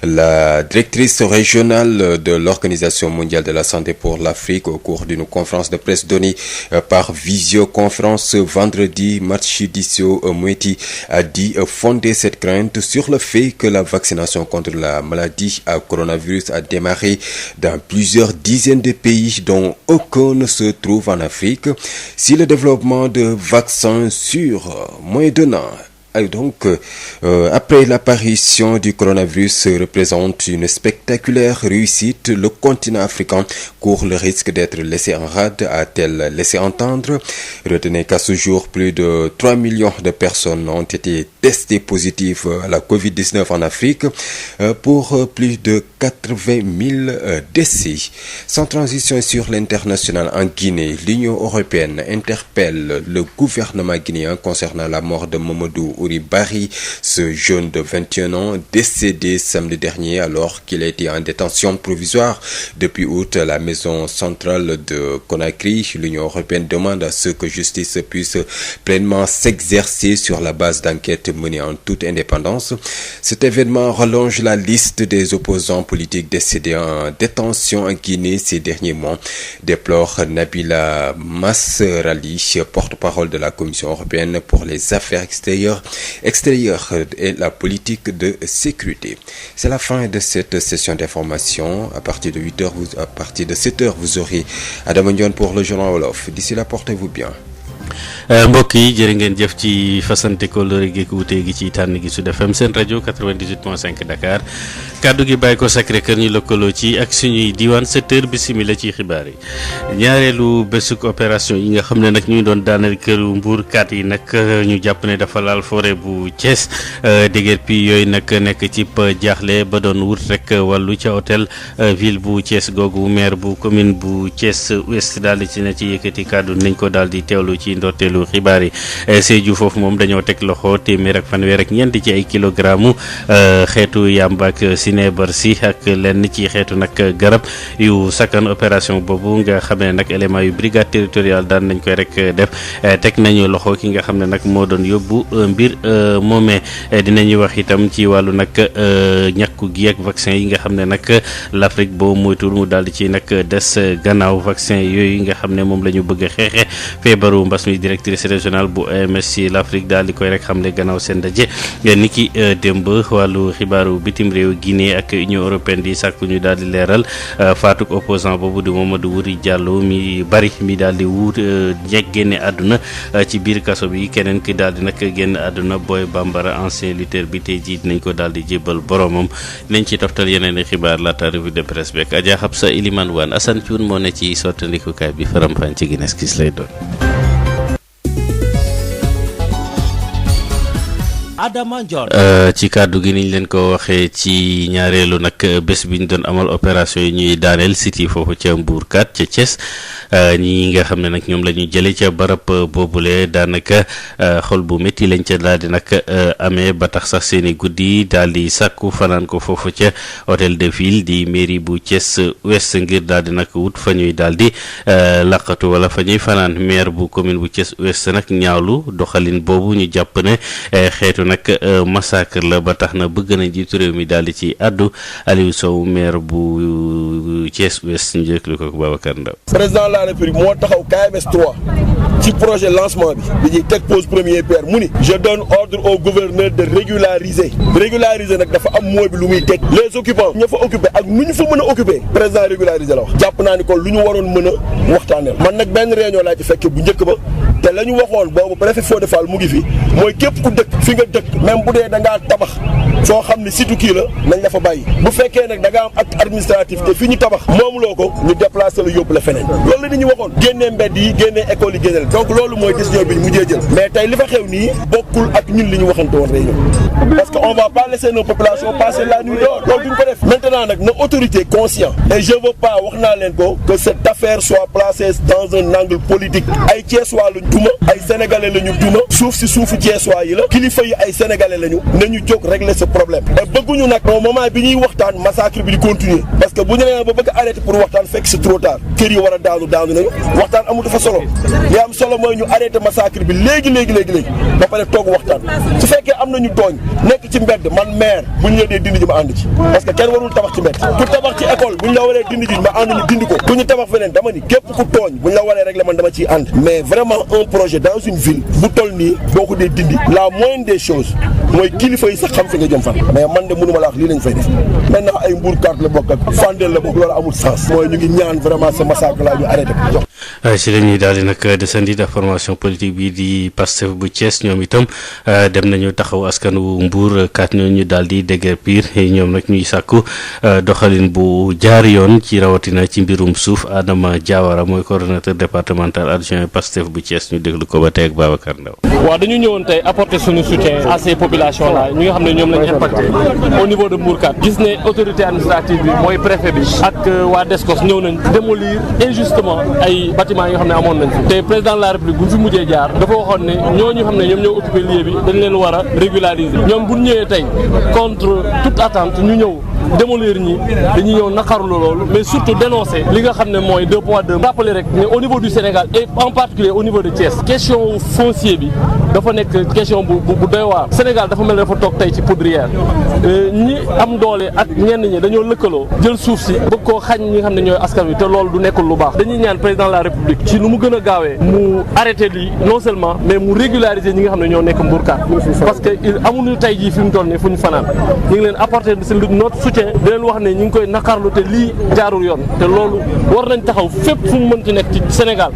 la directrice régionale de l'Organisation mondiale de la santé pour l'Afrique au cours d'une conférence de presse donnée par visioconférence vendredi. Matshidiso Moeti a dit fonder cette crainte sur le fait que la vaccination contre la maladie à coronavirus a démarré dans plusieurs dizaines de pays dont aucun ne se trouve en Afrique. Si le développement de vaccins sur moins d'un an après l'apparition du coronavirus représente une spectaculaire réussite, le continent africain court le risque d'être laissé en rade, a-t-elle laissé entendre. Retenez qu'à ce jour, plus de 3 millions de personnes ont été testées positives à la Covid-19 en Afrique pour plus de 80 000 décès. Sans transition sur l'international en Guinée, l'Union européenne interpelle le gouvernement guinéen concernant la mort de Mamadou Ouribari, ce jeune de 21 ans décédé samedi dernier alors qu'il était en détention provisoire depuis août à la maison centrale de Conakry. L'Union européenne demande à ce que justice puisse pleinement s'exercer sur la base d'enquêtes menées en toute indépendance. Cet événement rallonge la liste des opposants politiques décédés en détention en Guinée ces derniers mois, déplore Nabila Masrali, porte-parole de la Commission européenne pour les affaires extérieures et la politique de sécurité. C'est la fin de cette session d'information. À partir de 7h, vous aurez Adama Ndione pour le journal Wolof. D'ici là, portez-vous bien. mbokk yi jërë ngeen jëf ci fasante kóllëre gi wuute gi ci tànn gi Sud FM seen rajo 98.5 Dakar kaddu gi bàyyi ko Sacré-Cœur ñu lëkkaloo ci ak suñuy diwaan 7h bisimila ci xibaar yi. ñaareelu bésuk opération yi nga xam ne nag ñu ngi doon daaneel këru mbuurkat yi nag ñu jàpp ne dafa laal forêt bu Thiès déguerpi yooyu nag nekk ci jaaxle ba doon wut rek wàllu ca hôtel ville bu Thiès googu maire bu commune bu Thiès Ouest daal di ci ne ci yëkkati kaddu nañ ko daal di teewlu ci ndorteelu xibaar yi. Sédhiou foofu moom dañoo teg loxo téeméer ak fanweer ak ñeent ci ay kilogramme xeetu yàmba ak sinébar si ak lenn ci xeetu nag garab yu sakkan opération boobu nga xam ne nag élément yu brigade territoriale daan nañ koy rek def teg nañu loxo ki nga xam ne nag moo doon yóbbu mbir moomee. dinañuy wax itam ci wàllu nag ñàkku gi ak vaccin yi nga xam ne nag l'Afrique boo moytuwul mu daal di ci nag des gannaaw vaccin yooyu nga xam ne moom la ñu bëgg a xeexe feebaru mbas mi. Directrice régionale bu OMS ci l'Afrique daal di koy rek xam ne gannaaw seen ndaje ni ki démb wàllu xibaaru bitim réew Guinée ak Union européenne di sàkku ñu daal di leeral faatuk opposant boobu di Mamadou Wuri Diallo mi daal di génne àdduna ci biir kaso bi keneen ki daal di nag génn àdduna Boy Bambara ancien lutteur bi tey jii dinañ ko daal di jébbal boromam nañ ci toftal yeneen i xibaar laata revue de presse beeg Adja Habsa Iliman Wane Assane Thioune moo ne ci sottandikukaay bi faram-fàcce ci Guinness gis lay doon. Adama Ndione. ci kàddu gi niñ leen ko waxee ci ñaareelu nag bés bi ñu doon amal opération yi ñuy daaneel site yi foofu ca Mbourkat ca Thiès ñi nga xam ne nag ñoom la ñuy jëlee ca barab boobule daanaka xol bu métti lañ ca daal di nag amee ba tax sax seen i guddi daal di sàkku fanaan ko foofu ca hôtel de ville di mairie bu Thiès Ouest ngir daal di nag wut fa ñuy daal di laqatu wala fa ñuy fanaan maire bu commune bu Thiès Ouest nag ñaawlu doxalin boobu ñu jàpp ne xeetu nag massacre la ba tax na bëgg na jiitu réew mi daal di ci addu Aliou Sow maire bu Thiès Ouest ñu jëkkli ko Babacar Ndaw. président de la République moo taxaw KMS 3 ci projet lancement bi ñuy teg pose première pierre mu ni je donne ordre au gouverneur de régulariser nag dafa am mooy bi lu muy teg les occupants ña fa occupé ak nu ñu fa mën a occupé président régulariser la wax jàpp naa ni kon lu ñu waroon mën a waxtaaneel man nag benn réunion laa ci fekkee bu njëkk ba te la ñu waxoon boobu préfet Fodé Fall mu ngi fi mooy képp ku dëkk fi nga dëkk même bu dee da ngaa tabax soo xam ne surtout kii la nañ la fa bàyyi bu fekkee nag da ngaa am acte administratif te fi ñu tabax moomuloo ko ñu déplacé la yóbbu la feneen loolu la nit ñi waxoon génnee mbedd yi génnee école yi génneel donc loolu mooy décision bi ñu mujjee jël mais tey li fa xew nii bokkul ak ñun li ñu waxante woon réunion parce que on va pas laisser nos populations passer la nuit dehors loolu duñ ko def maintenant nag na autorité conscient et je veux pas wax naa leen ko que cette affaire soit placée dans un angle politique ay Thiessois lañ duma ay sénégalais lañu duma suuf si suufu Thiessois yi la kilifa yi ay sénégalais lañu nañu jóg régler ce problème et bëgguñu nag au moment bi ñuy waxtaan massacre bi di continuer parce que bu ñu nee ba bëgg a arrêter pour waxtaan fekk c'est trop tard kër yi war a daanu nañu waxtaan amatu fa solo li am solo mooy ñu arrêter massacre bi léegi ba pare toog waxtaan su fekkee am nañu tooñ nekk ci mbedd man maire bu ñu la dee dindi ji ma ànd ci parce que kenn warul tabax ci mbedd ku tabax ci école bu ñu la waree dindi ji ma ànd ñu dindi ko ku ñu tabax feneen dama ni képp ku tooñ bu ñu la waree régler man dama ciy ànd mais vraiment un projet dans une ville bu toll nii boo ko dee dindi la moindre des choses mooy kilifa yi sax xam fi nga jëm fan mais man de mënuma la wax lii lañ fay def maintenant ay Mbourkat la bokk ak Fandel la bokk loolu amul sens mooy ñu ngi ñaan vraiment ce massacre là ñu arrêté ko jox ci la ñuy daal di nag desandi de formation politique bi di Pastef bu Thiès ñoom itam dem nañu taxaw askanu Mbour kat ñu daal di déguerpir ñoom nag ñuy sàkku doxalin bu jaar yoon ci rawatina ci mbirum suuf Adama Diawara mooy coordonnateur départemental adjoint Pastef bu Thiès ñu déglu ko ba tey ak Babacar Ndaw. waaw dañu ñëwoon tey apporter suñu soutien à ces populations là ñi nga xam ne ñoom lañ impacté au niveau de Mbourkat gis ne autorité administrative bi mooy préfet bi ak waa Descos ñëw nañ démolir injustement ay bâtiments yi nga xam ne amoon nañ fi te président de la République bu fi mujjee jaar dafa waxoon ne ñooñu xam ne ñoom ñoo occupé lieu bi dañ leen war a régulariser ñoom bu ñu ñëwee tey contre toute attente ñu ñëw démolir ñi dañuy ñëw naqarlu loolu mais surtout dénoncer li nga xam ne mooy 2 poids 2 rappeler rek ne au niveau du Sénégal et en particulier au niveau de Thiès question foncier bi dafa nekk question bu doy waar Sénégal dafa mel ne dafa toog tey ci poudrière ñi am doole ak ñenn ñi dañoo lëkkaloo jël suuf si bëgg koo xañ ñi nga xam ne ñooy askan wi te loolu du nekkul lu baax dañuy ñaan président de la République ci nu mu gën a gaawee mu arrêté lii non seulement mais mu régulariser ñi nga xam ne ñoo nekk Mbourkat parce que amuñu tey jii fi mu toll nii fu ñu fanaan ñu ngi leen apporter notre soutien di leen wax ne ñu ngi koy naqarlu te lii jaarul yoon te loolu war nañ taxaw fépp fu mu mënti nekk ci Sénégal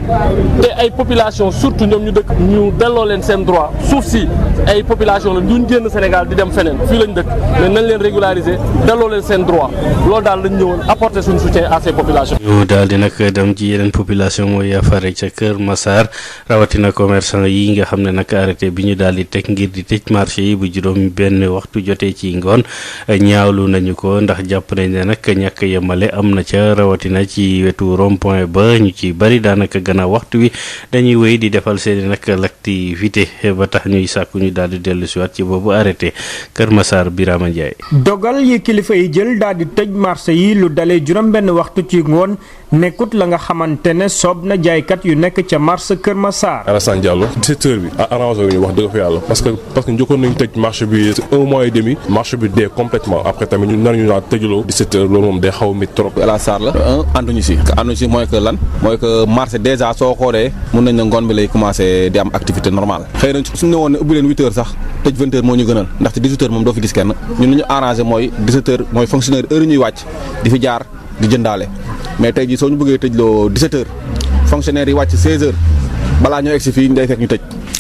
te ay population surtout ñoom ñu dëkk ñu delloo leen seen droit suuf si ay population la duñ génn Sénégal di dem feneen fii lañ dëkk mais nañ leen régulariser delloo leen seen droit loolu daal lañ ñëwoon apporter suñu soutien à ces populations. ñu daal di nag dem ci yeneen population mooy fare ca Kër Massar rawatina commerçant yi nga xam ne nag arrêté bi ñu daal di teg ngir di tëj marché yi bu juróom benn waxtu jotee ci ngoon ñaawlu nañu ko ndax jàpp nañ ne nag ñàkk yemale am na ca rawatina ci wetu rond point ba ñu ci bari daanaka gannaaw waxtu wi dañuy wéy di defal seeni nag l'activité ba tax ñuy sàkku ñu daal di dellu siwaat ci boobu arrêté Kër Massar Birama Ndiaye. dogal yi kilifa yi jël daal di tëj marché yi lu dalee juróom benn waxtu ci ngoon nekkut la nga xamante ne soob na jaaykat yu nekk ca marché Kër Massar. Alassane Diallo 17h bi arrangé wu ñu wax dëgg fa yàlla parce que njëkkoon nañu tëj marché bi 1 mois et demi marché bi dee complètement après tamit ñu nar ñu naan tëjloo 17h loolu moom day xaw mi trop. Alassane la ànduñu si mooy que lan mooy que marché déjà soo xoolee mun nañ ne ngoon bi lay commencé di am activité normale xëy na suñu ne woon ne ubbi leen 8h sax tëj 20h moo ñu gënal ndaxte 18h moom doo fi gis kenn ñun li ñu arrangé mooy 17h mooy fonctionnaire heure yi ñuy wàcc di fi jaar di jëndaale mais tey jii soo ñu bëggee tëjloo 17h fonctionnaire yi wàcc 16h balaa ñoo egsi fii day fekk ñu tëj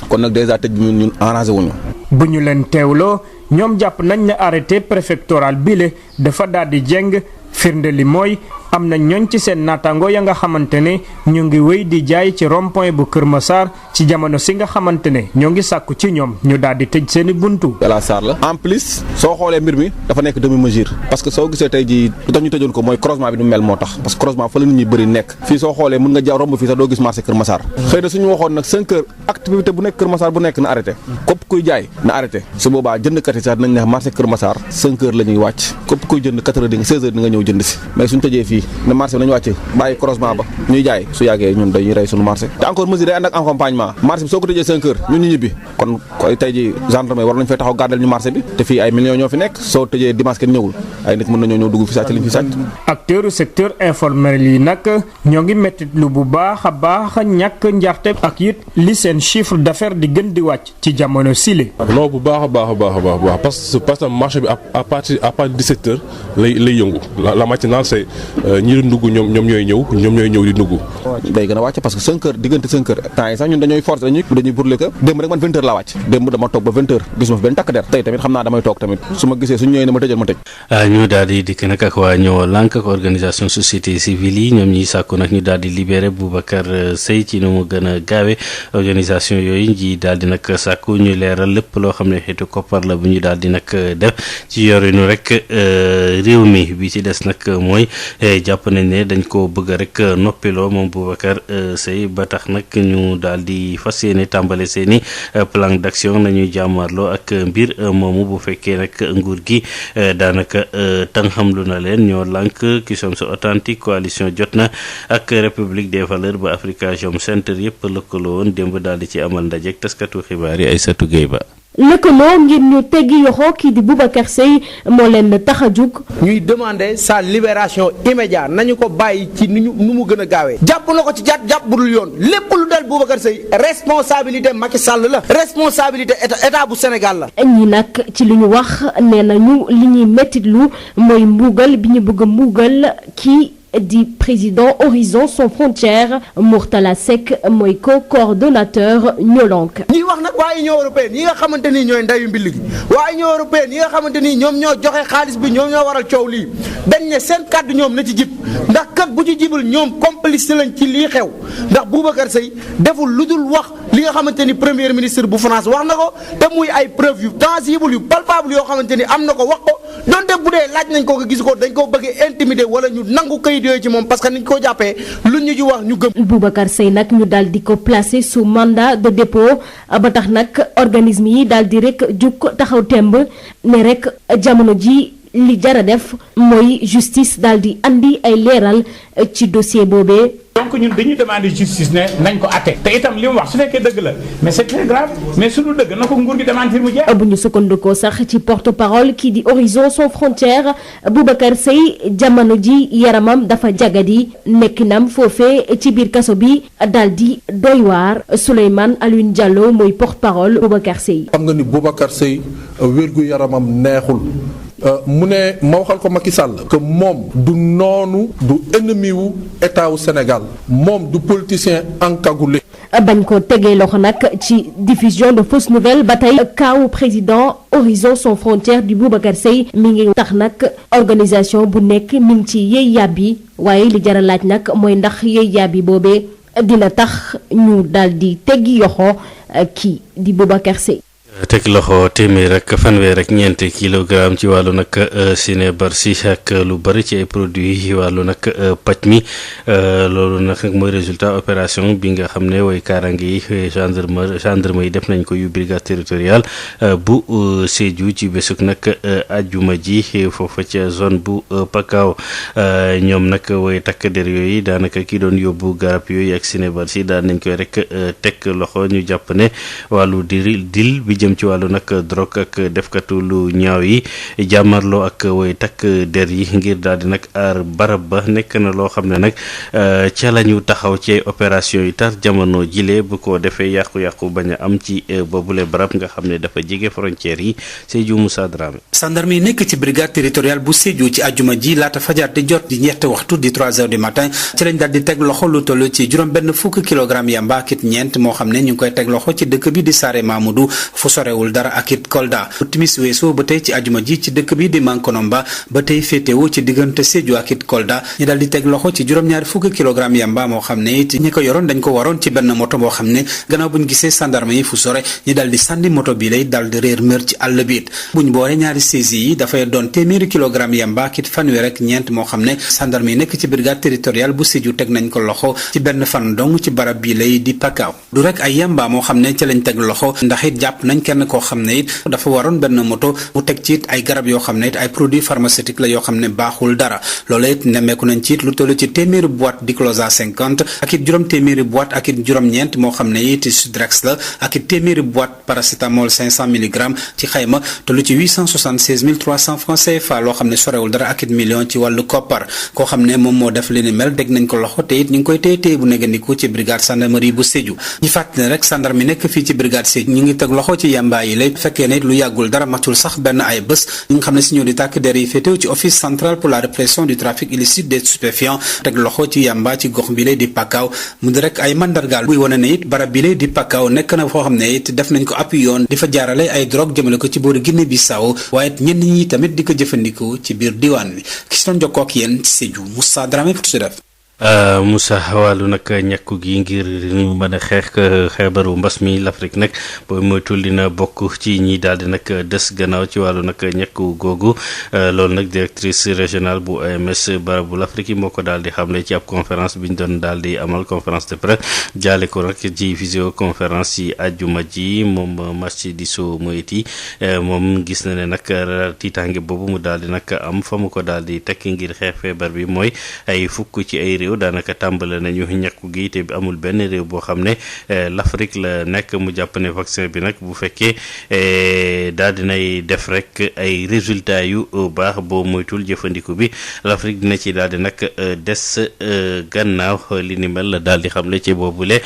kon nag déjà tëj bi ñun arrangé wuñu. bu ñu leen teewloo ñoom jàpp nañ ne arrêté préfectoral bile dafa daal di jeng firnde li mooy am na ñooñ ci seen naataango ya nga xamante ne ñu ngi wéy di jaay ci rond-point bu Kër Massar ci jamono si nga xamante ne ñoo ngi sàkku ci ñoom ñu daal di tëj seeni buntu. El Hadj Sarr la en plus soo xoolee mbir mi dafa nekk demi mesure parce que soo gisee tey jii lu tax ñu tëjoon ko mooy croisement bi du mel moo tax parce que croisement fa la nit ñi bëri nekk fii soo xoolee mën nga jaw romb fii sax doo gis marché Kër Massar xëy na suñu waxoon nag 5 heures activité bu nekk Kër Massar bu nekk na arrêté képp kuy jaay na arrêté su boobaa jëndkat yi sax dinañ ne marché Kër Massar 5 heures la ñuy wàcc képp kuy jënd 4 heures di nga 16 heures di nga ñëw jënd si mais suñu tëjee fii ne marché bi nañu wàcc bàyyi croisement ba ñuy jaay su yàggee ñun dañuy rey suñu marché te encore mesure day ànd ak accompagnement marché bi soo ko tëjee 5 heures ñun ñu ñibbi kon tey ji gendarmerie war nañu fay taxaw gardel ñu marché bi te fii ay millions ñoo fi nekk soo tëjee dimanche kenn ñëwul ay nit mën nañoo ñëw dugg fi sàcc liñ fi sàcc. acteur secteur informel yi nag ñoo ngi mettit lu bu baax a baax ñàkk njarte ak it li seen chiffre d'affaires di gën di wàcc ci jamono sile. non bu baax a baax parce que marché bi à partir de 17 heures lay yëngu la matinale c'est ñi di ndugg ñoom ñooy ñëw di ndugg. day gën a wàcc parce que 5 heures diggante 5 heures temps yi sax ñun dañuy forcer dañuy burle que démb rek man 20 heures laa wàcc démb dama toog ba 20 heures gisuma fi benn takk der tey tamit xam naa damay toog tamit su ma gisee suñu ñëwee ne ma tëjal ma tëj. ñu daal di dikk nag ak waa ñoo lànk ak organisation société civile yi ñoom ñiy sàkku nag ñu daal di libéré Boubacar Seye ci nu mu gën a gaawe organisation yooyu ñi daal di nag sàkku ñu leeral lépp loo xam ne xeetu koppar la bu ñu daal di nag def ci yorinu rek réew mi bi ci des nag mooy jàpp nañ ne dañ ko bëgg rek noppiloo moom Boubacar Seye ba tax nag ñu daal di fas yéene tàmbale seeni plan d'action nañuy jàmmarloo ak mbir moomu bu fekkee nag nguur gi daanaka tànxamlu na leen ñoo lànk qui sont authentiques coalition jot na ak république des valeurs ba Afrikajom Center yëpp lëkkaloo woon démb daal di ci amal ndaje taskatu xibaar yi Aïssatou Gueye Ba. lëkkaloo ngir ñu teggi yoxoo kii di Boubacar Seye moo leen tax a jug. ñuy demander sa libération immédiate nañu ko bàyyi ci nu mu gën a gaawee. jàpp na ko ci jàpp bu dul yoon lépp lu dal Boubacar Seye responsabilité Macky Sall la responsabilité état bu Sénégal la. ñi nag ci li ñu wax nee nañu li ñuy mettitlu mooy mbuugal bi ñu bëgg a mbuugal kii di président Horizon Sans Frontières Mourtala Seck mooy co-coordonnateur ñolonk ñuy wax nag waa Union européenne yi nga xamante ni ñooy ndayu mbill gi waa Union européenne yi nga xamante ni ñoom ñoo joxe xaalis bi ñoom ñoo waral coow lii dañ ne seen kàddu ñoom na ci jib ndax kat bu ci jibul ñoom complice lañ ci lii xew ndax Boubacar Seye deful lu dul wax li nga xamante ni premier ministre bu France wax na ko te muy ay preuve yu tangible yu palpable yoo xamante ni am na ko wax ko donte bu dee laaj nañ ko ko gis ko dañ ko bëgg intimider wala ñu nangu kayit yooyu ci moom parce que niñ ko jàppee lu ñu ci wax ñu gëm. Boubacar Seye nag ñu daal di ko placer sous mandat de dépôt ba tax nag organisme yi daal di rek jug taxaw temb ne rek jamono ji li jara def mooy justice daal di andi ay leeral ci dossier boobee. donc ñun dañuy demander justice ne nañ ko atte te itam li mu wax su nekkee dëgg la mais c'est très grave mais su dul dëgg na ko nguur gi démentir mu jeex. bu ñu sukkandikoo sax ci porte-parole kii di Horizon Sans Frontières Boubacar Seye jamono ji yaramam dafa jagadi nekkinam foofee ci biir kaso bi daal di doy waar Souleymane Alioune Diallo mooy porte-parole Boubacar Seye. xam nga ni Boubacar Seye wérgu yaramam neexul. mu ne ma waxal ko Macky Sall que moom du noonu du ennemi wu état wu Sénégal moom du politicien encagoulé. bañ ko tegee loxo nag ci diffusion de fausses nouvelles ba tey kaawu président Horizon Sans Frontières du Boubacar Seye mi ngi tax nag organisation bu nekk mi ngi ci yëy yàbbi waaye li jar a laaj nag mooy ndax yëy yàbbi boobee dina tax ñu daal di teggi yoxo kii di Boubacar Seye. teg loxo téeméer ak fanweer ak ñeenti kilogramme ci wàllu nag sinébarsi ak lu bari ci ay produits ci wàllu nag paj mi loolu nag mooy résultat opération bi nga xam ne way kaaraange yi gendarme yi def nañ ko yu brigade territoriale bu Sédhiou ci bésuk nag ajjuma ji foofa ca zone bu Pakao ñoom nag way takk der yooyu daanaka ki doon yóbbu garab yooyu ak sinébarsi daan nañ koy rek teg loxo ñu jàpp ne wàllu dil bi jëm ci wàllu nag drogue ak defkatu lu ñaaw yi jàmmarloo ak way takk der yi ngir daal di nag aar barab ba nekk na loo xam ne nag ca la ñu taxaw ci opération yi tar jamono jile bu ko defee yàqu-yàqu bañ a am ci boobule barab nga xam ne dafa jege frontières yi Sédhiou Moussa Dramé. gendarme yi nekk ci brigade territoriale bu Sédhiou ci àjjuma ji laata fajar di jot di ñetti waxtu di 3 heures du matin ci lañ daal di teg loxo lu toll ci juróom benn fukki kilogramme yamba kit ñeent moo xam ne ñu ngi koy teg loxo ci dëkk bi di Saare Mamoudou fu sorewul dara ak it Kolda timis weesoo ba tey ci ajuma ji ci dëkk bi di Mankonomba ba tey féetewoo ci diggante Sédhiou ak it Kolda ñu daal di teg loxo ci juróom-ñaari fukki kilogramme yamba moo xam ne it ñi ko yoroon dañ ko waroon ci benn moto boo xam ne gannaaw buñ gisee sandarme yi fu sore ñu daal di sànni moto bi lay daal di réer mër ci àll bi it buñ boole ñaari saisi yi dafay doon téeméeri kilogramme yamba ak it fanweer ak ñeent moo xam ne sandarme yi nekk ci brigade territoriale bu Sédhiou teg nañ ko loxo ci benn fan dong ci barab bi lay di Pakaaw du rek ay yamba moo xam ne ci lañ teg loxo ndax it jàpp nañ kenn koo xam ne it dafa waroon benn moto mu teg ci it ay garab yoo xam ne it ay produits pharmaceutiques la yoo xam ne baaxul dara loola it nemmeeku nañ ci it lu toll ci téeméeri boîte Dicloza 50 ak it juróom téeméeri boîte ak it juróom-ñeent moo xam ne it Sudrex la ak it téeméeri boîte paracétamol 500 mg ci xayma te lu ci 876 300 francs CFA loo xam ne sorewul dara ak it million ci wàllu koppar koo xam ne moom moo def li ni mel dégg nañ ko loxo te it ñu ngi koy téye bu négandiku ci brigade gendarmerie bu Sédhiou ñu fàttali ne rek gendarme yi nekk fii ci brigade Sédhiou ñu ngi teg loxo ci yamba yi lay fekkee ne lu yàggul dara matul sax benn ay bés ñi nga xam ne si ñoo di tàkk der yi féetew ci office central pour la répression du trafic illicite des stupéfiants teg loxo ci yamba ci gox bi lay di Pakaaw mu di rek ay mandargaal buy wane ne it barab bi lay di Pakaaw nekk na foo xam ne it def nañ ko appui yoon di fa jaarale ay drogue jëmale ko ci boori Guinée Bissau waaye it ñenn ñi tamit di ko jëfandikoo ci biir diwaan bi ki si doon jokkoo ak yéen ci Sédhiou Moussa Dramé pour Sud FM. Moussa wàllu nag ñàkku gi ngir ñu mën a xeex xeebaru mbas mi l'Afrique nag booy moytul dina bokk ci ñi daal di nag des gannaaw ci wàllu nag ñàkku googu loolu nag directrice régionale bu OMS barabu l'Afrique yi moo ko daal di xamle ci ab conférence bi ñu doon daal di amal conférence de presse jaale ko nag ci visioconférence yi àjjuma ji moom Matshidiso Moeti moom gis na ne nag tiitaange boobu mu daal di nag am fa mu ko daal di tekki ngir xeex feebar bi mooy ay fukk ci ay réew daanaka tàmbale nañu ñàkku gi te amul benn réew boo xam ne l'Afrique la nekk mu jàpp ne vaccin bi nag bu fekkee daal dinay def rek ay résultats yu baax boo moytul jëfandiku bi l'Afrique dina ci daal di nag des gannaaw li ni mel la daal di xamle ci boobule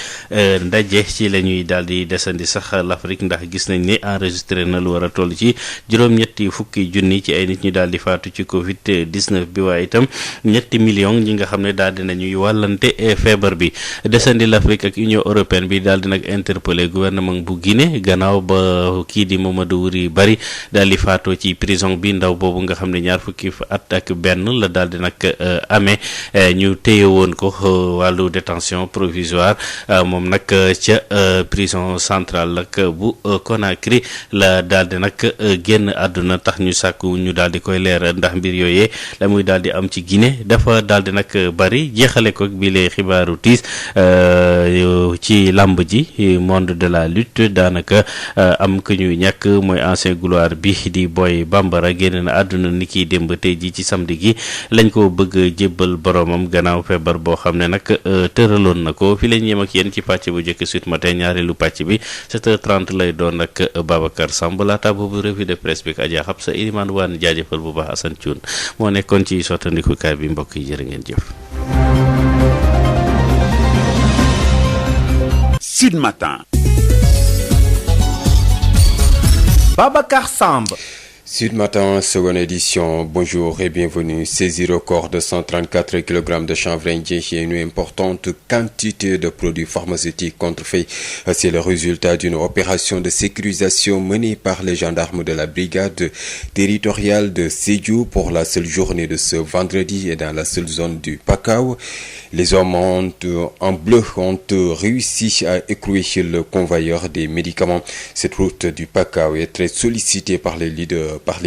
ndaje ci la ñuy daal di desandi sax l'Afrique ndax gis nañ ni enregistré na lu war a toll ci juróom-ñetti fukki junni ci ay nit ñu daal di faatu ci Covid 19 bi waaye itam ñetti millions ñi nga xam ne daal dina ñuy wàllante feebar bi desandi l'Afrique ak Union européenne bi daal di nag interpellé gouvernement bu Guinée gannaaw ba kii di Mamadou Wuri Bari daal di faatoo ci prison bi ndaw boobu nga xam ne ñaar fukki at ak benn la daal di nag amee ñu téye woon ko wàllu détention provisoire moom nag ca prison centrale nag bu Conakry la daal di nag génn àdduna tax ñu sàkku ñu daal di koy leeral ndax mbir yooyee la muy daal di am ci Guinée dafa daal di nag bari jeexale ko bi lee xibaaru tiis ci làmb ji monde de la lutte daanaka am ku ñuy ñàkk mooy ancien gloire bi di Boy Bambara génn na àdduna ni kiy démb tey ji ci samedi gi lañ ko bëgg jébbal boromam gannaaw feebar boo xam ne nag tëraloon na ko fi lañ yem ak yéen ci pàcc bu njëkk Sud Matin ñaareelu pàcc bi 7h30 lay doon ak Babacar Samb laata boobu revue de presse bi ak Adja Xabsa Iliman waan jaajëfal bu baax Assane Thioune moo nekkoon ci sottandikukaay bi mbokk yi jërë ngeen jëf. Sud Matin. Babacar Samb. Sud Matin, seconde édition. Bonjour et bienvenue. Saisie record de 134 kg de chanvre indien et une importante quantité de produits pharmaceutiques contrefaits. C'est le résultat d'une opération de sécurisation menée par les gendarmes de la brigade territoriale de Sédhiou pour la seule journée de ce vendredi et dans la seule zone du Pakaaw. Les hommes en bleu ont réussi à écrouer le convoyeur des médicaments. Cette route du Pakaaw est très sollicitée par les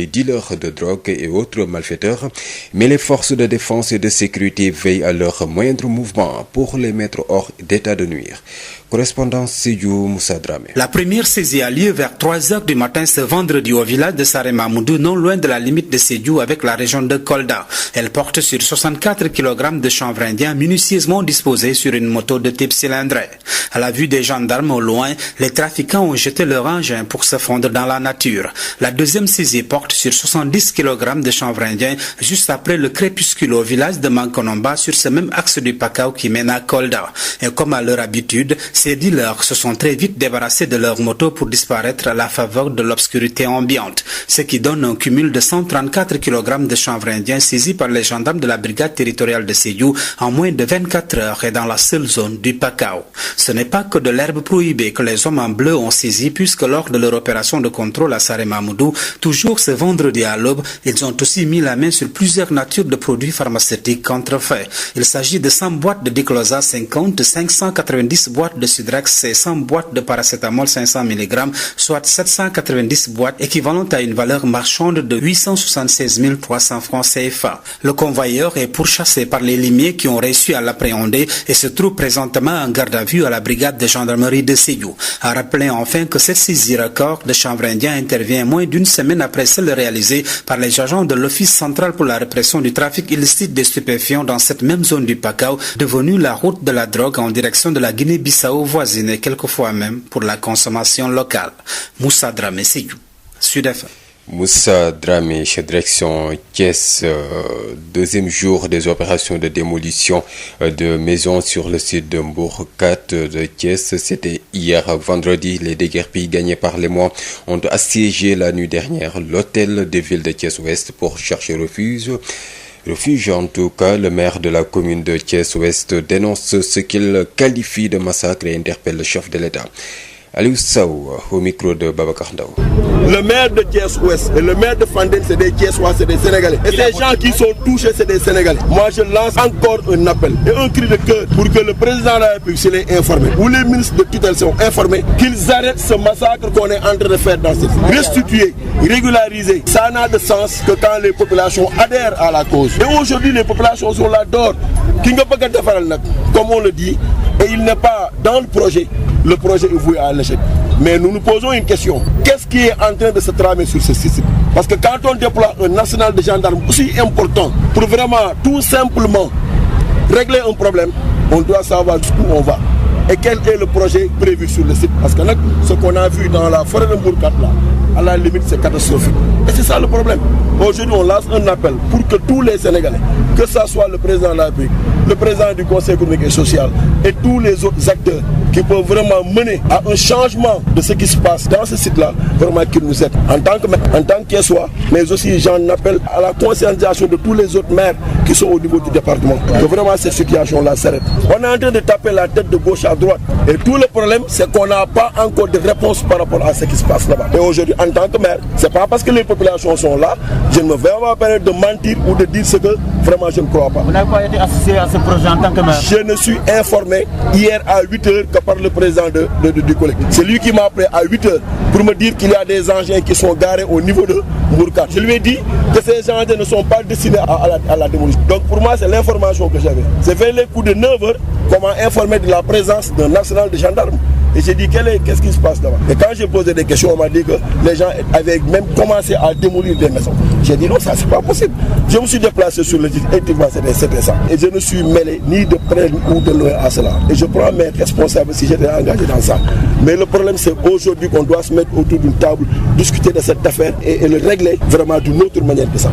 dealers de drogue et autres malfaiteurs, mais les forces de défense et de sécurité veillent à leur moindre mouvement pour les mettre hors d'état de nuire. Correspondant Sédhiou Moussa Dramé. La première saisie a lieu vers 3h du matin ce vendredi au village de Saremamoudou, non loin de la limite de Sédhiou avec la région de Kolda. Elle porte sur 64 kg de chanvre indien minutieusement disposés sur une moto de type cylindrée. À la vue des gendarmes au loin, les trafiquants ont jeté leur engin pour se fondre dans la nature. La deuxième saisie policiers portent sur 70 kg de chanvre indien juste après le crépuscule au village de Mankonomba sur ce même axe du Pakao qui mène à Kolda. Et comme à leur habitude, ces dealers se sont très vite débarrassés de leur moto pour disparaître à la faveur de l'obscurité ambiante, ce qui donne un cumul de 134 kg de chanvre indien saisis par les gendarmes de la brigade territoriale de Sédhiou en moins de 24 heures et dans la seule zone du Pakao. Ce n'est pas que de l'herbe prohibée que les hommes en bleu ont saisi, puisque lors de leur opération de contrôle à Saré Mamoudou, toujours ce vendredi à l'aube, ils ont aussi mis la main sur plusieurs natures de produits pharmaceutiques contrefaits. Il s'agit de 100 boîtes de Diclosa 50, 590 boîtes de Sudrex et 100 boîtes de paracétamol 500 mg, soit 790 boîtes équivalentes à une valeur marchande de 876 300 francs CFA. Le convoyeur est pourchassé par les limiers qui ont réussi à l'appréhender et se trouve présentement en garde à vue à la brigade de gendarmerie de Sédhiou. À rappeler enfin que cette saisie record de chanvre indien intervient moins d'une semaine après celle réalisée par les agents de l'Office central pour la répression du trafic illicite des stupéfiants dans cette même zone du Pakao, devenue la route de la drogue en direction de la Guinée-Bissau voisine et quelquefois même pour la consommation locale. Moussa Dramé, Sédhiou, Sud FM. Moussa Dramé, direction Thiès, deuxième jour des opérations de démolition de maisons sur le site de Mbour 4 de Thiès. C'était hier vendredi. Les déguerpis gagnés par les mois ont assiégé la nuit dernière l'hôtel de ville de Thiès-Ouest pour chercher refuge. En tout cas, le maire de la commune de Thiès-Ouest dénonce ce qu'il qualifie de massacre et interpelle le chef de l'État. Aliou Sow au micro de Babacar Ndao. Le maire de Thiès-Ouest et le maire de Fandène, c'est des Thiessois, c'est des Sénégalais. Et ces gens qui sont touchés, c'est des Sénégalais. Moi, je lance encore un appel et un cri de cœur pour que le président de la République soit informé, ou les ministres de tutelle sont informés, qu'ils arrêtent ce massacre qu'on est en train de faire dans cette ville. Restituer, régulariser, ça n'a de sens que quand les populations adhèrent à la cause. Et aujourd'hui, les populations sont là d'or. Comme on le dit, et il n'est pas dans le projet est voué à l'échec. Mais nous nous posons une question. Qu'est-ce qui est en train de se tramer sur ce site? Parce que quand on déploie un national de gendarmes aussi important pour vraiment tout simplement régler un problème, on doit savoir jusqu'où on va. Et quel est le projet prévu sur le site? Parce que là, ce qu'on a vu dans la forêt de Mbour 4 là, à la limite c'est catastrophique. Et c'est ça le problème. Aujourd'hui on lance un appel pour que tous les Sénégalais, que ce soit le président de la République, le président du Conseil économique et social et tous les autres acteurs qui peuvent vraiment mener à un changement de ce qui se passe dans ce site-là, vraiment qu'ils nous aident. En tant qu'Thiessois, mais aussi j'en appelle à la conscientisation de tous les autres maires qui sont au niveau du département, que vraiment cette situation-là s'arrête. On est en train de taper la tête de gauche à droite. Et tout le problème, c'est qu'on n'a pas encore de réponse par rapport à ce qui se passe là-bas. Et aujourd'hui, en tant que maire, c'est pas parce que les populations sont là, je ne me vais pas permettre de mentir ou de dire ce que vraiment je ne crois pas. Vous n'avez pas été associé à ce projet en tant que maire? Je ne suis informé hier à 8h que par le président du collectif. C'est lui qui m'a appelé à 8h pour me dire qu'il y a des engins qui sont garés au niveau de Mbour 4. Je lui ai dit que ces engins ne sont pas destinés à la démolition. Donc pour moi, c'est l'information que j'avais. C'est vers les coups de 9h qu'on m'a informé de la présence d'un national de gendarmes. Et j'ai dit, qu'est-ce qui se passe là-bas? Et quand j'ai posé des questions, on m'a dit que les gens avaient même commencé à démolir des maisons. J'ai dit non, ça c'est pas possible. Je me suis déplacé sur le site, effectivement c'était ça. Et je ne suis mêlé ni de près ou de loin à cela. Et je prends mes responsabilités si j'étais engagé dans ça. Mais le problème c'est aujourd'hui qu'on doit se mettre autour d'une table, discuter de cette affaire et le régler vraiment d'une autre manière que ça.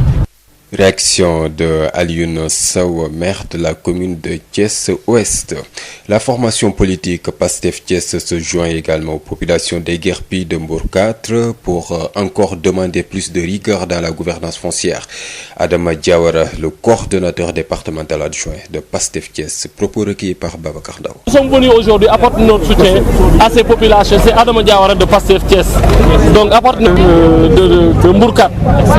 Réaction de Alioune Sow, maire de la commune de Thiès-Ouest. La formation politique Pastef Thiès se joint également aux populations déguerpies de Mbour 4 pour encore demander plus de rigueur dans la gouvernance foncière. Adama Diawara, le coordonnateur départemental adjoint de Pastef Thiès, propos recueillis par Babacar Ndao. Nous sommes venus aujourd'hui apporter notre soutien à ces populations. C'est Adama Diawara de Pastef Thiès. Donc apporter de Mbour 4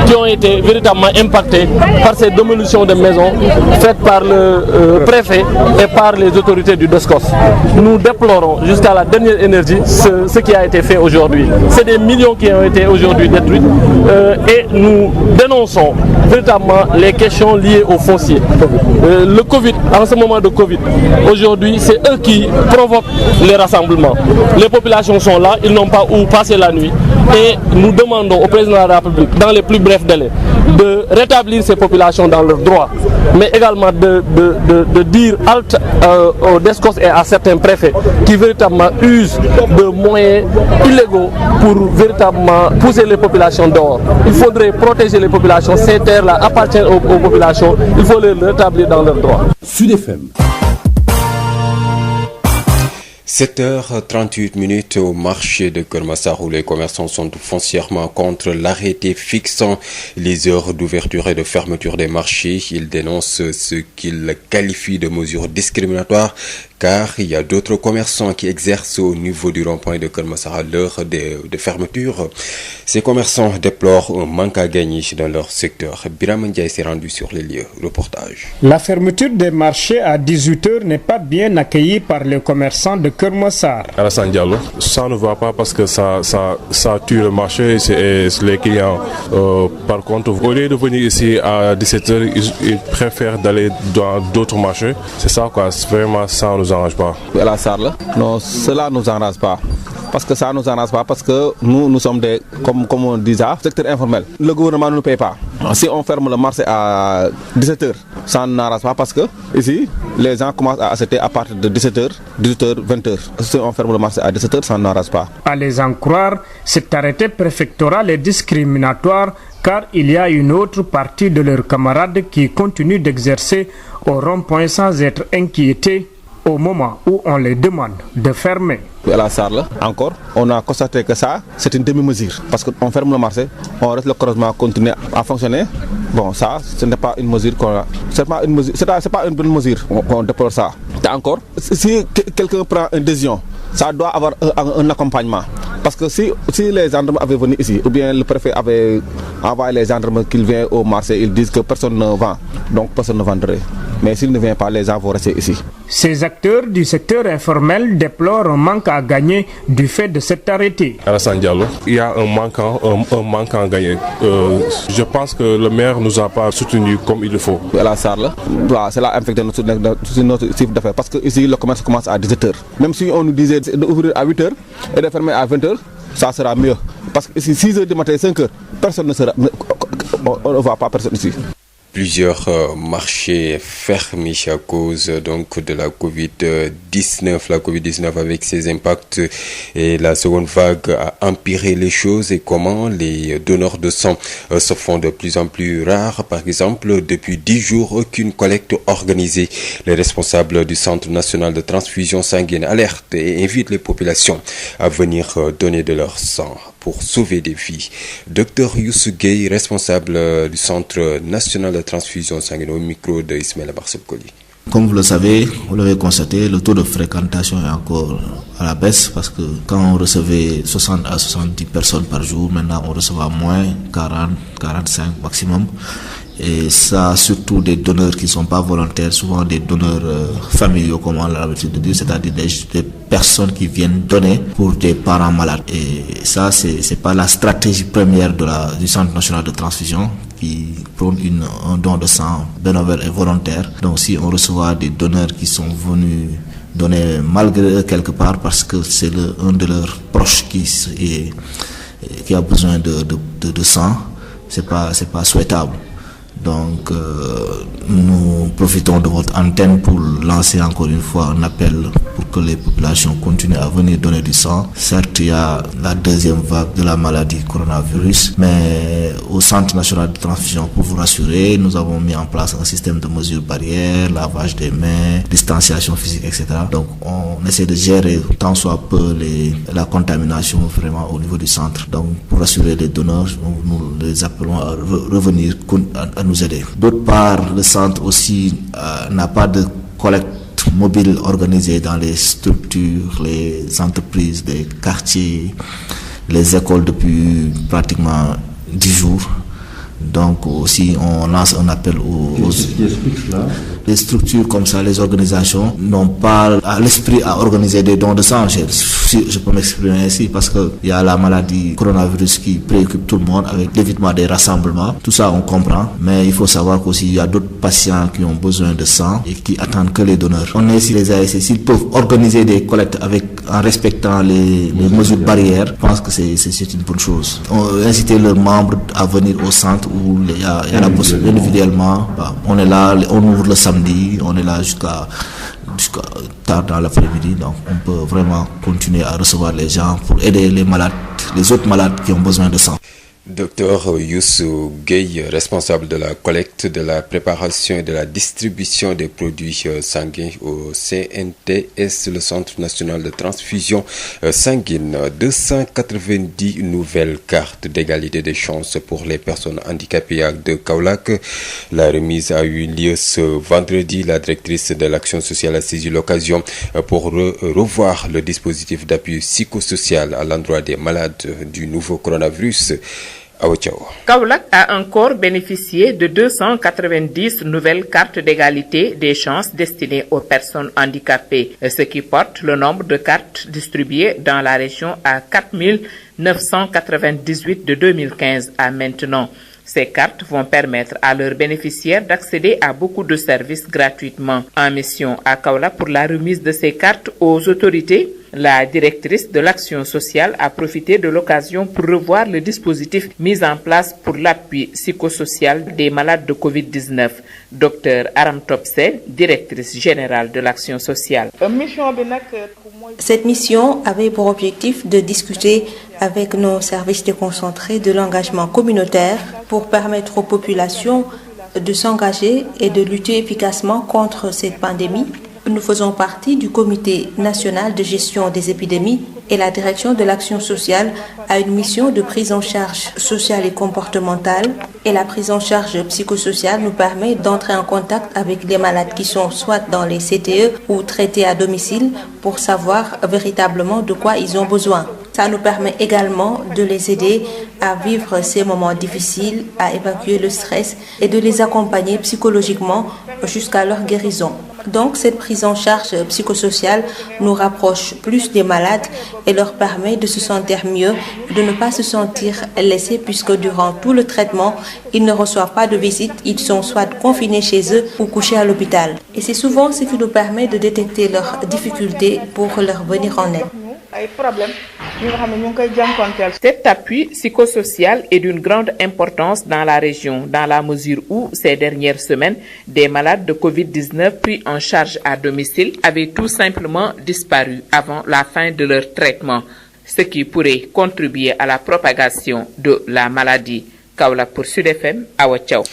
qui ont été véritablement impactés par ces démolitions de maisons faites par le préfet et par les autorités du DOSCOS. Nous déplorons jusqu'à la dernière énergie ce qui a été fait aujourd'hui. C'est des millions qui ont été aujourd'hui détruits et nous dénonçons véritablement les questions liées au foncier. Le Covid, en ce moment de Covid, aujourd'hui, c'est eux qui provoquent les rassemblements. Les populations sont là, ils n'ont pas où passer la nuit. Et nous demandons au président de la République, dans les plus brefs délais, de rétablir ces populations dans leurs droits, mais également de dire halte aux DSCOS et à certains préfets qui véritablement usent de moyens illégaux pour véritablement pousser les populations dehors. Il faudrait protéger les populations. Ces terres-là appartiennent aux populations. Il faut les rétablir dans leurs droits. Sud FM. 7h38 au marché de Keur Massar où les commerçants sont foncièrement contre l'arrêté fixant les heures d'ouverture et de fermeture des marchés. Ils dénoncent ce qu'ils qualifient de mesures discriminatoires car il y a d'autres commerçants qui exercent au niveau du rond-point de Keur Massar à l'heure de fermeture. Ces commerçants déplorent un manque à gagner dans leur secteur. Biram Ndiaye s'est rendu sur les lieux. Reportage. La fermeture des marchés à 18h n'est pas bien accueillie par les commerçants de Keur Massar. Alassane Diallo, ça ne va pas parce que ça tue le marché et les clients. Par contre, au lieu de venir ici à 17h, ils préfèrent d'aller dans d'autres marchés. C'est ça quoi, vraiment ça nous arrange pas. Alassane, non, cela nous arrange pas. Parce que ça nous arrange pas, parce que nous sommes des, comme on dit ça, secteur informel. Le gouvernement ne nous paye pas. Si on ferme le marché à 17h, ça ne nous arrange pas parce que ici, les gens commencent à acheter à partir de 17h, 18h, 20h. Si on ferme le marché à 17h, ça ne nous arrange pas. À les en croire, cet arrêté préfectoral est discriminatoire car il y a une autre partie de leurs camarades qui continuent d'exercer au rond-point sans être inquiétés au moment où on les demande de fermer. À la salle, encore, on a constaté que ça, c'est une demi-mesure. Parce qu'on ferme le marché, on reste le croisement continue à fonctionner. Bon, ça, ce n'est pas une mesure qu'on a. C'est pas une bonne mesure. On déplore ça. Et encore, si quelqu'un prend une décision, ça doit avoir un accompagnement. Parce que si les gendarmes avaient venu ici, ou bien le préfet avait envoyé les gendarmes qu'ils viennent au marché, ils disent que personne ne vend, donc personne ne vendrait. Mais s'il ne vient pas, les gens vont rester ici. Ces acteurs du secteur informel déplorent un manque à gagner du fait de cet arrêté. Alassane Diallo, il y a un manque à gagner. Je pense que le maire ne nous a pas soutenus comme il le faut. Alassane, c'est là infecté notre chiffre d'affaires. Parce que ici, le commerce commence à 17h. Même si on nous disait d'ouvrir à 8h et de fermer à 20h, ça sera mieux. Parce que ici, 6h du matin, 5h, personne ne sera. On ne voit pas personne ici. Plusieurs marchés fermés à cause donc de la Covid-19. La Covid-19 avec ses impacts et la seconde vague a empiré les choses et comment les donneurs de sang se font de plus en plus rares. Par exemple, depuis 10 jours, aucune collecte organisée. Les responsables du Centre national de transfusion sanguine alertent et invitent les populations à venir donner de leur sang pour sauver des vies. Dr Youssou Gueye, responsable du Centre national de transfusion sanguine, au micro de Ismaël Barsebkoli. Comme vous le savez, vous l'avez constaté, le taux de fréquentation est encore à la baisse parce que quand on recevait 60 à 70 personnes par jour, maintenant on recevra moins, 40, 45 maximum. Et ça, surtout des donneurs qui ne sont pas volontaires, souvent des donneurs familiaux, comme on a l'habitude de dire, c'est-à-dire des personnes qui viennent donner pour des parents malades. Et ça, c'est pas la stratégie première du Centre national de transfusion qui prône un don de sang bénévole et volontaire. Donc si on reçoit des donneurs qui sont venus donner malgré eux quelque part parce que c'est un de leurs proches qui a besoin de sang, c'est pas souhaitable. Donc nous profitons de votre antenne pour lancer encore une fois un appel pour que les populations continuent à venir donner du sang. Certes, il y a la deuxième vague de la maladie coronavirus, mais au Centre national de transfusion, pour vous rassurer, nous avons mis en place un système de mesures barrières, lavage des mains, distanciation physique, etc. Donc on essaie de gérer tant soit peu la contamination vraiment au niveau du centre. Donc pour rassurer les donneurs, nous les appelons à revenir à nous aider. D'autre part, le centre aussi n'a pas de collecte mobile organisée dans les structures, les entreprises, les quartiers, les écoles depuis pratiquement 10 jours. Donc aussi on lance un appel aux... Qu'est-ce qui explique cela? les structures comme ça, les organisations n'ont pas à l'esprit à organiser des dons de sang. Si je peux m'exprimer ainsi, parce que il y a la maladie coronavirus qui préoccupe tout le monde avec l'évitement des rassemblements. Tout ça on comprend, mais il faut savoir qu'aussi il y a d'autres patients qui ont besoin de sang et qui attendent que les donneurs. On est si les ASC, s'ils peuvent organiser des collectes en respectant les mesures barrières, je pense que c'est une bonne chose. On inciter leurs membres à venir au centre où il y a la possibilité individuellement. On est là, on ouvre le samedi, on est là jusqu'à tard dans l'après-midi, donc on peut vraiment continuer à recevoir les gens pour aider les malades, les autres malades qui ont besoin de sang. Docteur Youssou Gueye, responsable de la collecte, de la préparation et de la distribution des produits sanguins au CNTS, le Centre national de transfusion sanguine. 290 nouvelles cartes d'égalité des chances pour les personnes handicapées de Kaolack. La remise a eu lieu ce vendredi. La directrice de l'action sociale a saisi l'occasion pour revoir le dispositif d'appui psychosocial à l'endroit des malades du nouveau coronavirus. Kaolack a encore bénéficié de 290 nouvelles cartes d'égalité des chances destinées aux personnes handicapées, ce qui porte le nombre de cartes distribuées dans la région à 4998 de 2015 à maintenant. Ces cartes vont permettre à leurs bénéficiaires d'accéder à beaucoup de services gratuitement. En mission à Kaolack pour la remise de ces cartes aux autorités, la directrice de l'action sociale a profité de l'occasion pour revoir le dispositif mis en place pour l'appui psychosocial des malades de Covid-19. Dr Aram Topsel, directrice générale de l'action sociale. Cette mission avait pour objectif de discuter avec nos services déconcentrés de l'engagement communautaire pour permettre aux populations de s'engager et de lutter efficacement contre cette pandémie. Nous faisons partie du Comité national de gestion des épidémies et la direction de l'action sociale a une mission de prise en charge sociale et comportementale. Et la prise en charge psychosociale nous permet d'entrer en contact avec les malades qui sont soit dans les CTE ou traités à domicile pour savoir véritablement de quoi ils ont besoin. Ça nous permet également de les aider à vivre ces moments difficiles, à évacuer le stress et de les accompagner psychologiquement jusqu'à leur guérison. Donc cette prise en charge psychosociale nous rapproche plus des malades et leur permet de se sentir mieux, de ne pas se sentir laissés puisque durant tout le traitement, ils ne reçoivent pas de visite, ils sont soit confinés chez eux ou couchés à l'hôpital. Et c'est souvent ce qui nous permet de détecter leurs difficultés pour leur venir en aide. Cet appui psychosocial est d'une grande importance dans la région, dans la mesure où, ces dernières semaines, des malades de Covid-19 pris en charge à domicile avaient tout simplement disparu avant la fin de leur traitement, ce qui pourrait contribuer à la propagation de la maladie. Kaolack pour Sud FM, Awa Thiaw.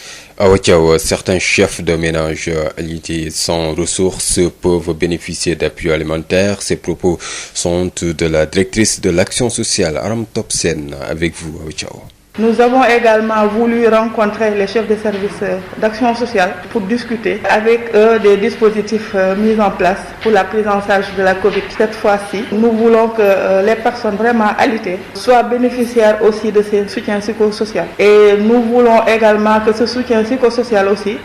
Certains chefs de ménage alités sans ressources peuvent bénéficier d'appui alimentaire. Ces propos sont de la directrice de l'action sociale, Aram Topsen, avec vous, Awa Thiaw. Nous avons également voulu rencontrer les chefs de service d'action sociale pour discuter avec eux des dispositifs mis en place pour la prise en charge de la Covid. Cette fois-ci, nous voulons que les personnes vraiment alitées soient bénéficiaires aussi de ces soutiens psychosociaux. Et nous voulons également que ce soutien psychosocial aussi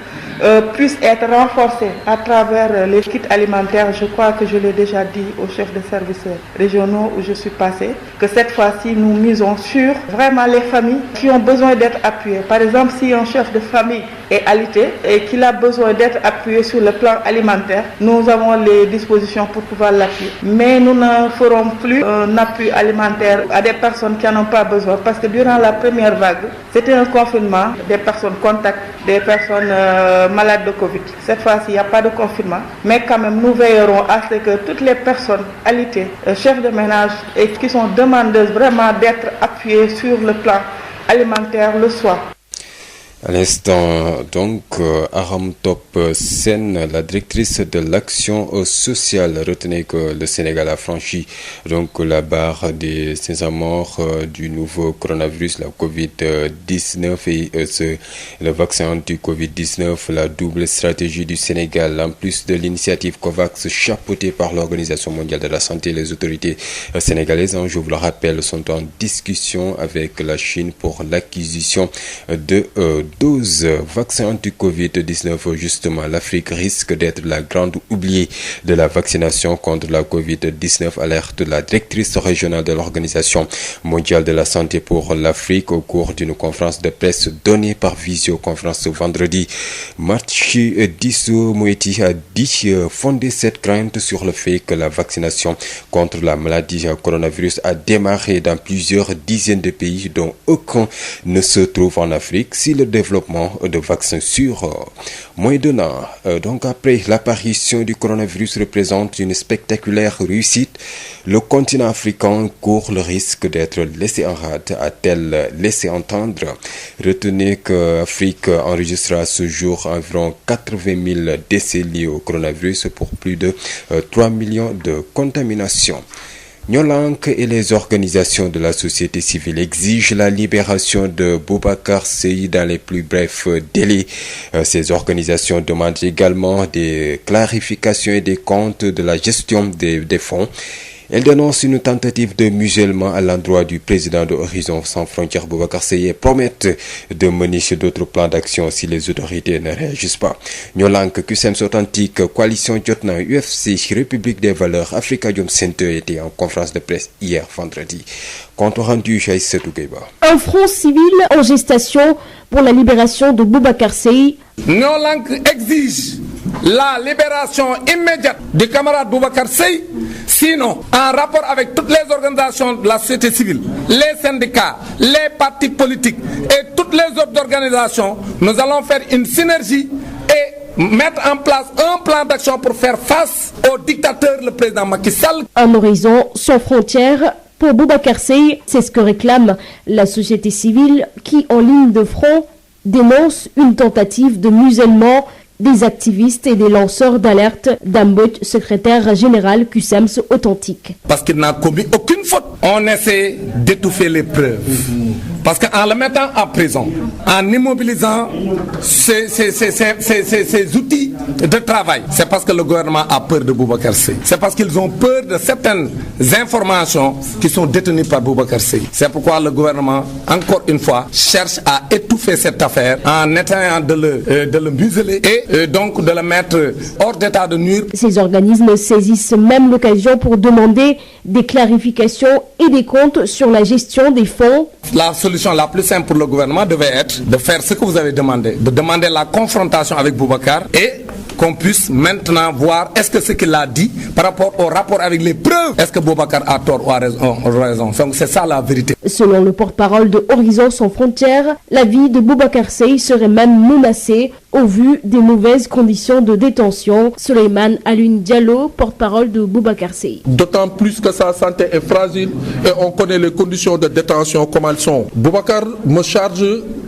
puisse être renforcé à travers les kits alimentaires. Je crois que je l'ai déjà dit aux chefs de services régionaux où je suis passée, que cette fois-ci nous misons sur vraiment les familles qui ont besoin d'être appuyées. Par exemple, si un chef de famille est alité et qu'il a besoin d'être appuyé sur le plan alimentaire, nous avons les dispositions pour pouvoir l'appuyer. Mais nous ne ferons plus un appui alimentaire à des personnes qui n'en ont pas besoin, parce que durant la première vague, c'était un confinement des personnes contacts, des personnes malades de Covid. Cette fois-ci, il n'y a pas de confinement, mais quand même, nous veillerons à ce que toutes les personnes alitées, chefs de ménage et qui sont demandeuses vraiment d'être appuyées sur le plan alimentaire le soir. À l'instant, donc, Aram Topsen, la directrice de l'action sociale, retenait que le Sénégal a franchi donc la barre des 500 morts du nouveau coronavirus, la Covid-19 et le vaccin anti-Covid-19, la double stratégie du Sénégal, en plus de l'initiative COVAX chapeautée par l'Organisation mondiale de la santé. Les autorités sénégalaises, je vous le rappelle, sont en discussion avec la Chine pour l'acquisition de doses. Vaccin anti-Covid-19, justement, l'Afrique risque d'être la grande oubliée de la vaccination contre la Covid-19, alerte la directrice régionale de l'Organisation mondiale de la santé pour l'Afrique au cours d'une conférence de presse donnée par visioconférence vendredi. Marchi Disso Moeti a dit fonder cette crainte sur le fait que la vaccination contre la maladie coronavirus a démarré dans plusieurs dizaines de pays dont aucun ne se trouve en Afrique si le développement de vaccins sur moins d'un an. Donc après l'apparition du coronavirus représente une spectaculaire réussite, le continent africain court le risque d'être laissé en rade, a-t-elle laissé entendre. Retenez que l'Afrique enregistre à ce jour environ 80 000 décès liés au coronavirus pour plus de 3 millions de contaminations. Nyolank et les organisations de la société civile exigent la libération de Boubacar Sèye dans les plus brefs délais. Ces organisations demandent également des clarifications et des comptes de la gestion des fonds. Elle dénonce une tentative de musellement à l'endroit du président de Horizon Sans Frontières Boubacar Sèye et promettent de mener d'autres plans d'action si les autorités ne réagissent pas. Nyolank, QCM Authentique, Coalition Jotna, UFC, République des Valeurs, Afrikajom Center était en conférence de presse hier vendredi. Compte rendu Aïssatou Gueye. Un front civil en gestation pour la libération de Boubacar Sèye. Nyolank exige la libération immédiate du camarade Boubacar Sèye, sinon en rapport avec toutes les organisations de la société civile, les syndicats, les partis politiques et toutes les autres organisations, nous allons faire une synergie et mettre en place un plan d'action pour faire face au dictateur, le président Macky Sall. Un horizon sans frontières pour Boubacar Sèye, c'est ce que réclame la société civile qui, en ligne de front, dénonce une tentative de musellement des activistes et des lanceurs d'alerte d'Ambot, secrétaire général QCEMS Authentique. Parce qu'il n'a commis aucune faute. On essaie d'étouffer les preuves. Parce qu'en le mettant en prison, en immobilisant ces outils de travail, c'est parce que le gouvernement a peur de Boubacar Sèye. C'est parce qu'ils ont peur de certaines informations qui sont détenues par Boubacar Sèye. C'est pourquoi le gouvernement, encore une fois, cherche à étouffer cette affaire en essayant de le museler et donc de le mettre hors d'état de nuire. Ces organismes saisissent même l'occasion pour demander des clarifications et des comptes sur la gestion des fonds. La solution la plus simple pour le gouvernement devait être de faire ce que vous avez demandé, de demander la confrontation avec Boubacar et qu'on puisse maintenant voir est-ce que ce qu'il a dit par rapport au rapport avec les preuves, est-ce que Boubacar a tort ou a raison. Donc c'est ça la vérité. Selon le porte-parole de Horizon Sans Frontières, la vie de Boubacar Sèye serait même menacée au vu des mauvaises conditions de détention. Souleymane Alioune Diallo, porte-parole de Boubacar Sèye. D'autant plus que sa santé est fragile et on connaît les conditions de détention comme elles sont. Boubacar me charge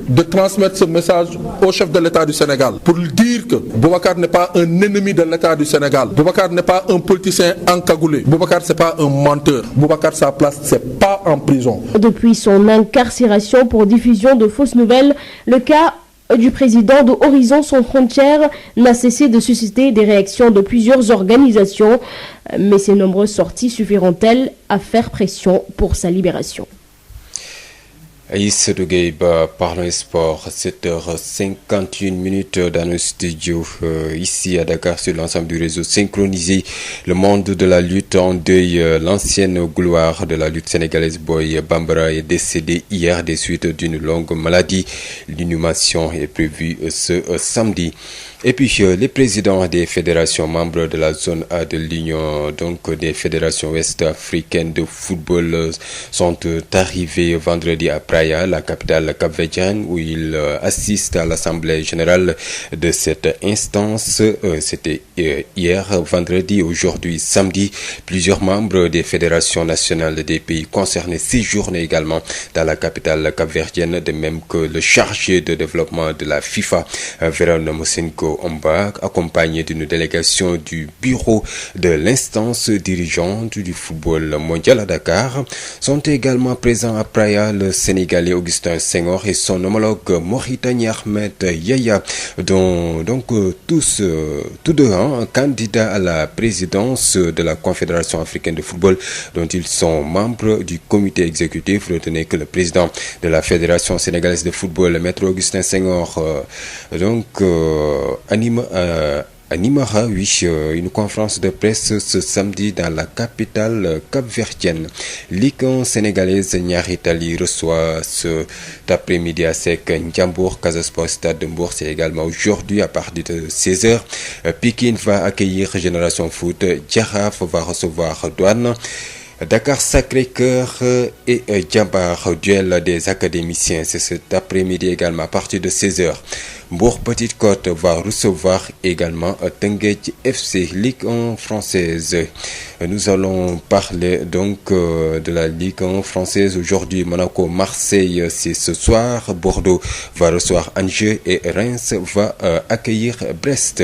de transmettre ce message au chef de l'État du Sénégal pour lui dire que Boubacar n'est pas un ennemi de l'État du Sénégal. Boubacar n'est pas un politicien encagoulé. Boubacar c'est pas un menteur. Boubacar sa place c'est pas en prison. Depuis son incarcération pour diffusion de fausses nouvelles, le cas du président de Horizon Sans Frontières n'a cessé de susciter des réactions de plusieurs organisations, mais ces nombreuses sorties suffiront-elles à faire pression pour sa libération? Aïssatou Gueye, parlons sport, 7h51 dans le studio ici à Dakar sur l'ensemble du réseau synchronisé. Le monde de la lutte en deuil, l'ancienne gloire de la lutte sénégalaise Boy Bambara est décédé hier des suites d'une longue maladie. L'inhumation est prévue ce samedi. Et puis les présidents des fédérations membres de la zone A de l'Union, donc des fédérations ouest-africaines de football, sont arrivés vendredi à Praia, la capitale capverdienne, où ils assistent à l'assemblée générale de cette instance. C'était hier vendredi, aujourd'hui samedi. Plusieurs membres des fédérations nationales des pays concernés séjournent également dans la capitale capverdienne, de même que le chargé de développement de la FIFA, Véron Mosenko. Omba, accompagné d'une délégation du bureau de l'instance dirigeante du football mondial à Dakar. Sont également présents à Praia le Sénégalais Augustin Senghor et son homologue mauritanien Ahmed Yaya, dont donc tous deux candidats à la présidence de la Confédération africaine de football, dont ils sont membres du comité exécutif. Retenez que le président de la Fédération sénégalaise de football, Maître Augustin Senghor, animera une conférence de presse ce samedi dans la capitale cap-verdienne. Ligue 1 sénégalaise, Niary Tally reçoit cet après-midi à Sec Ndiambour. Casa Sport Stade de Mbour, c'est également aujourd'hui à partir de 16h. Pikine va accueillir Génération Foot. Jaraaf va recevoir Douane. Dakar Sacré-Cœur et Diambar, duel des académiciens, c'est cet après-midi également à partir de 16h. Mbour Petite Côte va recevoir également Teungueth FC, Ligue 1 française. Nous allons parler donc de la Ligue 1 française aujourd'hui. Monaco-Marseille, c'est ce soir. Bordeaux va recevoir Angers et Reims va accueillir Brest.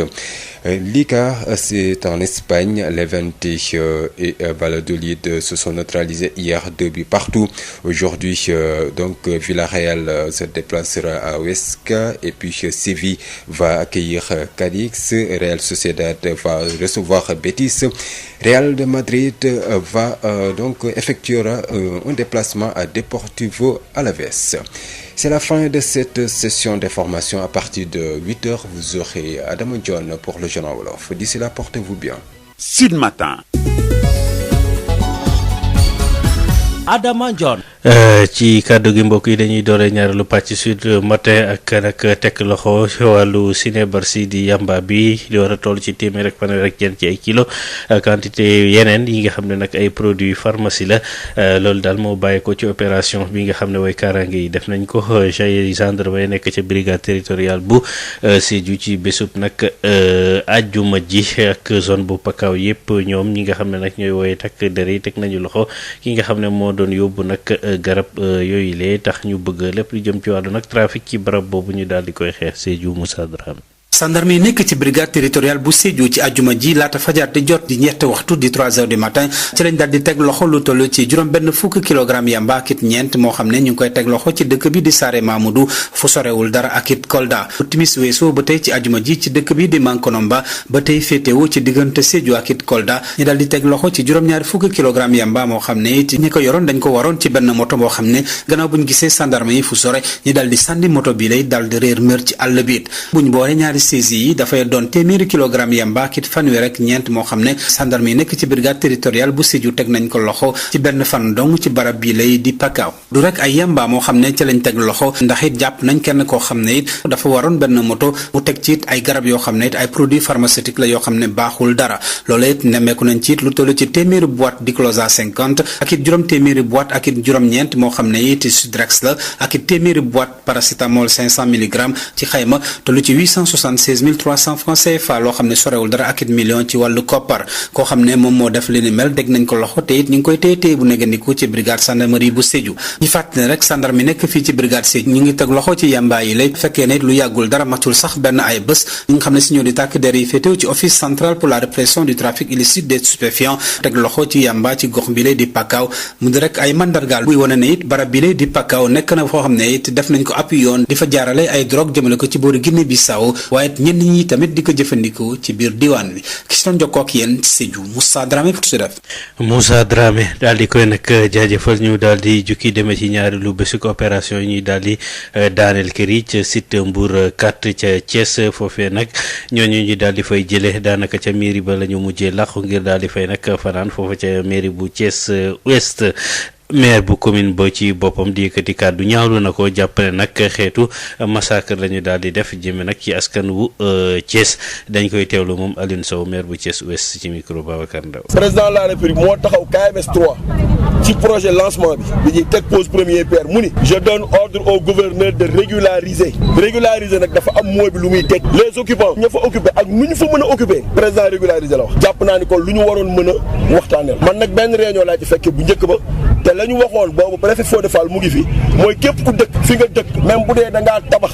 Liga, c'est en Espagne. Levante et Valladolid se sont neutralisés hier 2 buts partout. Aujourd'hui, donc Villarreal se déplacera à Huesca et puis Séville va accueillir Cadix. Real Sociedad va recevoir Betis. Real de Madrid effectuera un déplacement à Deportivo Alavés. C'est la fin de cette session d'information. À partir de 8h, vous aurez Adam John pour le journal Wolof. D'ici là, portez-vous bien. Sud Matin. Adama John. ci kàddu gi mbokk yi dañuy doore ñaareelu pàcc Sud Matin ak nag tekk loxo ci wàllu sinébarsi di yamba bi di war a toll ci téeméer ak fanweer ak ñeent ci ay kilo quantité yeneen yi nga xam ne nag ay produits pharmacie la loolu daal moo bàyyi ko ci opération bi nga xam ne way kaaraange yi def nañ ko gendarme nekk ca brigade territoriale bu Sédhiou ci bésub nag àjjuma ji ak zone bu Pakaaw yëpp ñoom ñi nga xam ne nag ñooy wooye takk der yi teg nañu loxo ki nga xam ne moo doon yóbbu nag garab yooyu lee tax ñu bëgg lépp lu jëm ci wàllu nag trafic ci barab boobu ñu daal di koy xeex Sédhiou Moussa Dramé. sandarme yi nekk ci brigade territoriale bu Sédhiou ci àjjuma ji laata fajar di jot di ñetti waxtu di 3 heures du matin ci lañ daal di teg loxo lu toll ci juróom benn fukki kilogramme yamba ak it ñeent moo xam ne ñu ngi koy teg loxo ci dëkk bi di Saare Mamoudou fu sorewul dara ak it Kolda timis weesoo ba tey ci àjjuma ji ci dëkk bi di Mankonomba ba tey féetewu ci diggante Sédhiou ak it Kolda ñu daal di teg loxo ci juróom-ñaari fukki kilogramme yamba moo xam ne it ñi ko yoroon dañ ko waroon ci benn moto boo xam ne gannaaw buñ gisee sandarme yi fu sore ñu daal di sànni moto bi lay daal di réer mër ci àll bi buñ boole ñaari saisi yi dafay doon téeméeri kilogramme yamba kit fanweer ak ñeent moo xam ne sandarme yi nekk ci brigade territoriale bu Sédhiou teg nañ ko loxo ci benn fan dong ci barab bi lay di Pakaaw du rek ay yamba moo xam ne ci lañ teg loxo ndax it jàpp nañ kenn koo xam ne it dafa waroon benn moto mu teg ci it ay garab yoo xam ne it ay produits pharmaceutiques la yoo xam ne baaxul dara loolu it nemmeeku nañ ci it lu toll ci téeméeri boîte Dicloza 50 ak it juróom téeméeri boîte ak it juróom-ñeent moo xam ne it Sudrex la ak it téeméeri boîte paracétamol 500 mg ci xayma tollu ci 300 francs CFA loo xam ne sorewul dara ak it million ci wàllu koppar koo xam ne moom moo def li ni mel dégg nañ ko loxo te it ñu ngi koy téye bu négandiku ci brigade gendarmerie bu Sédhiou ñu fàttali ne rek gendarme nekk fii ci brigade Sédhiou ñu ngi teg loxo ci yamba yi lay fekkee ne lu yàggul dara matul sax benn ay bés ñi nga xam ne si ñoo di tàkk der yi féetew ci office central pour la répression du trafic illicite des stupéfiants teg loxo ci yamba ci gox bi lay di Pakaaw mu di rek ay mandargaal buy wane ne it barab bi lay di Pakaaw nekk na foo xam ne it def nañ ko ab yoon di fa jaarale ay drogue jëmale ko ci boori Guinée Bissau waaye ñenn ñi tamit di ko jëfandikoo ci biir diwaan bi ki si doon jokkoo ak yéen ci Sédhiou Moussa Dramé pour Sud FM. Moussa Dramé daal di koy nag jaajëfal ñu daal di jukki demee ci ñaari lu bésuk opération yi ñuy daal di daaneel kër yi ca site Mbour 4 ca Thiès foofee nag ñooñu ñu daal di fay jëlee daanaka ca mairie ba la ñu mujjee làqu ngir daal di fay nag fanaan foofa ca mairie bu Thiès Ouest. maire bu commune ba ci boppam di yëkkati kàddu ñaawlu na ko jàppale nag xeetu massacre la ñu daal di def jëme nag ci askan wu Thiès dañ koy teewlu moom Alioune Sow maire bu Thiès Ouest ci micro Babacar Ndaw. président de la République moo taxaw KMS 3 ci projet lancement bi ñuy teg pose premier pierre mu ni je donne ordre au gouverneur de régulariser nag dafa am mooy bi lu muy teg les occupants ña fa occupé ak nu ñu fa mën a occupé président régulariser la wax jàpp naa ni kon lu ñu waroon mën a waxtaaneel man nag benn réunion laa ci fekkee bu njëkk ba la ñu waxoon boobu préfet Fodé Fall mu ngi fi mooy képp ku dëkk fi nga dëkk même bu dee da ngaa tabax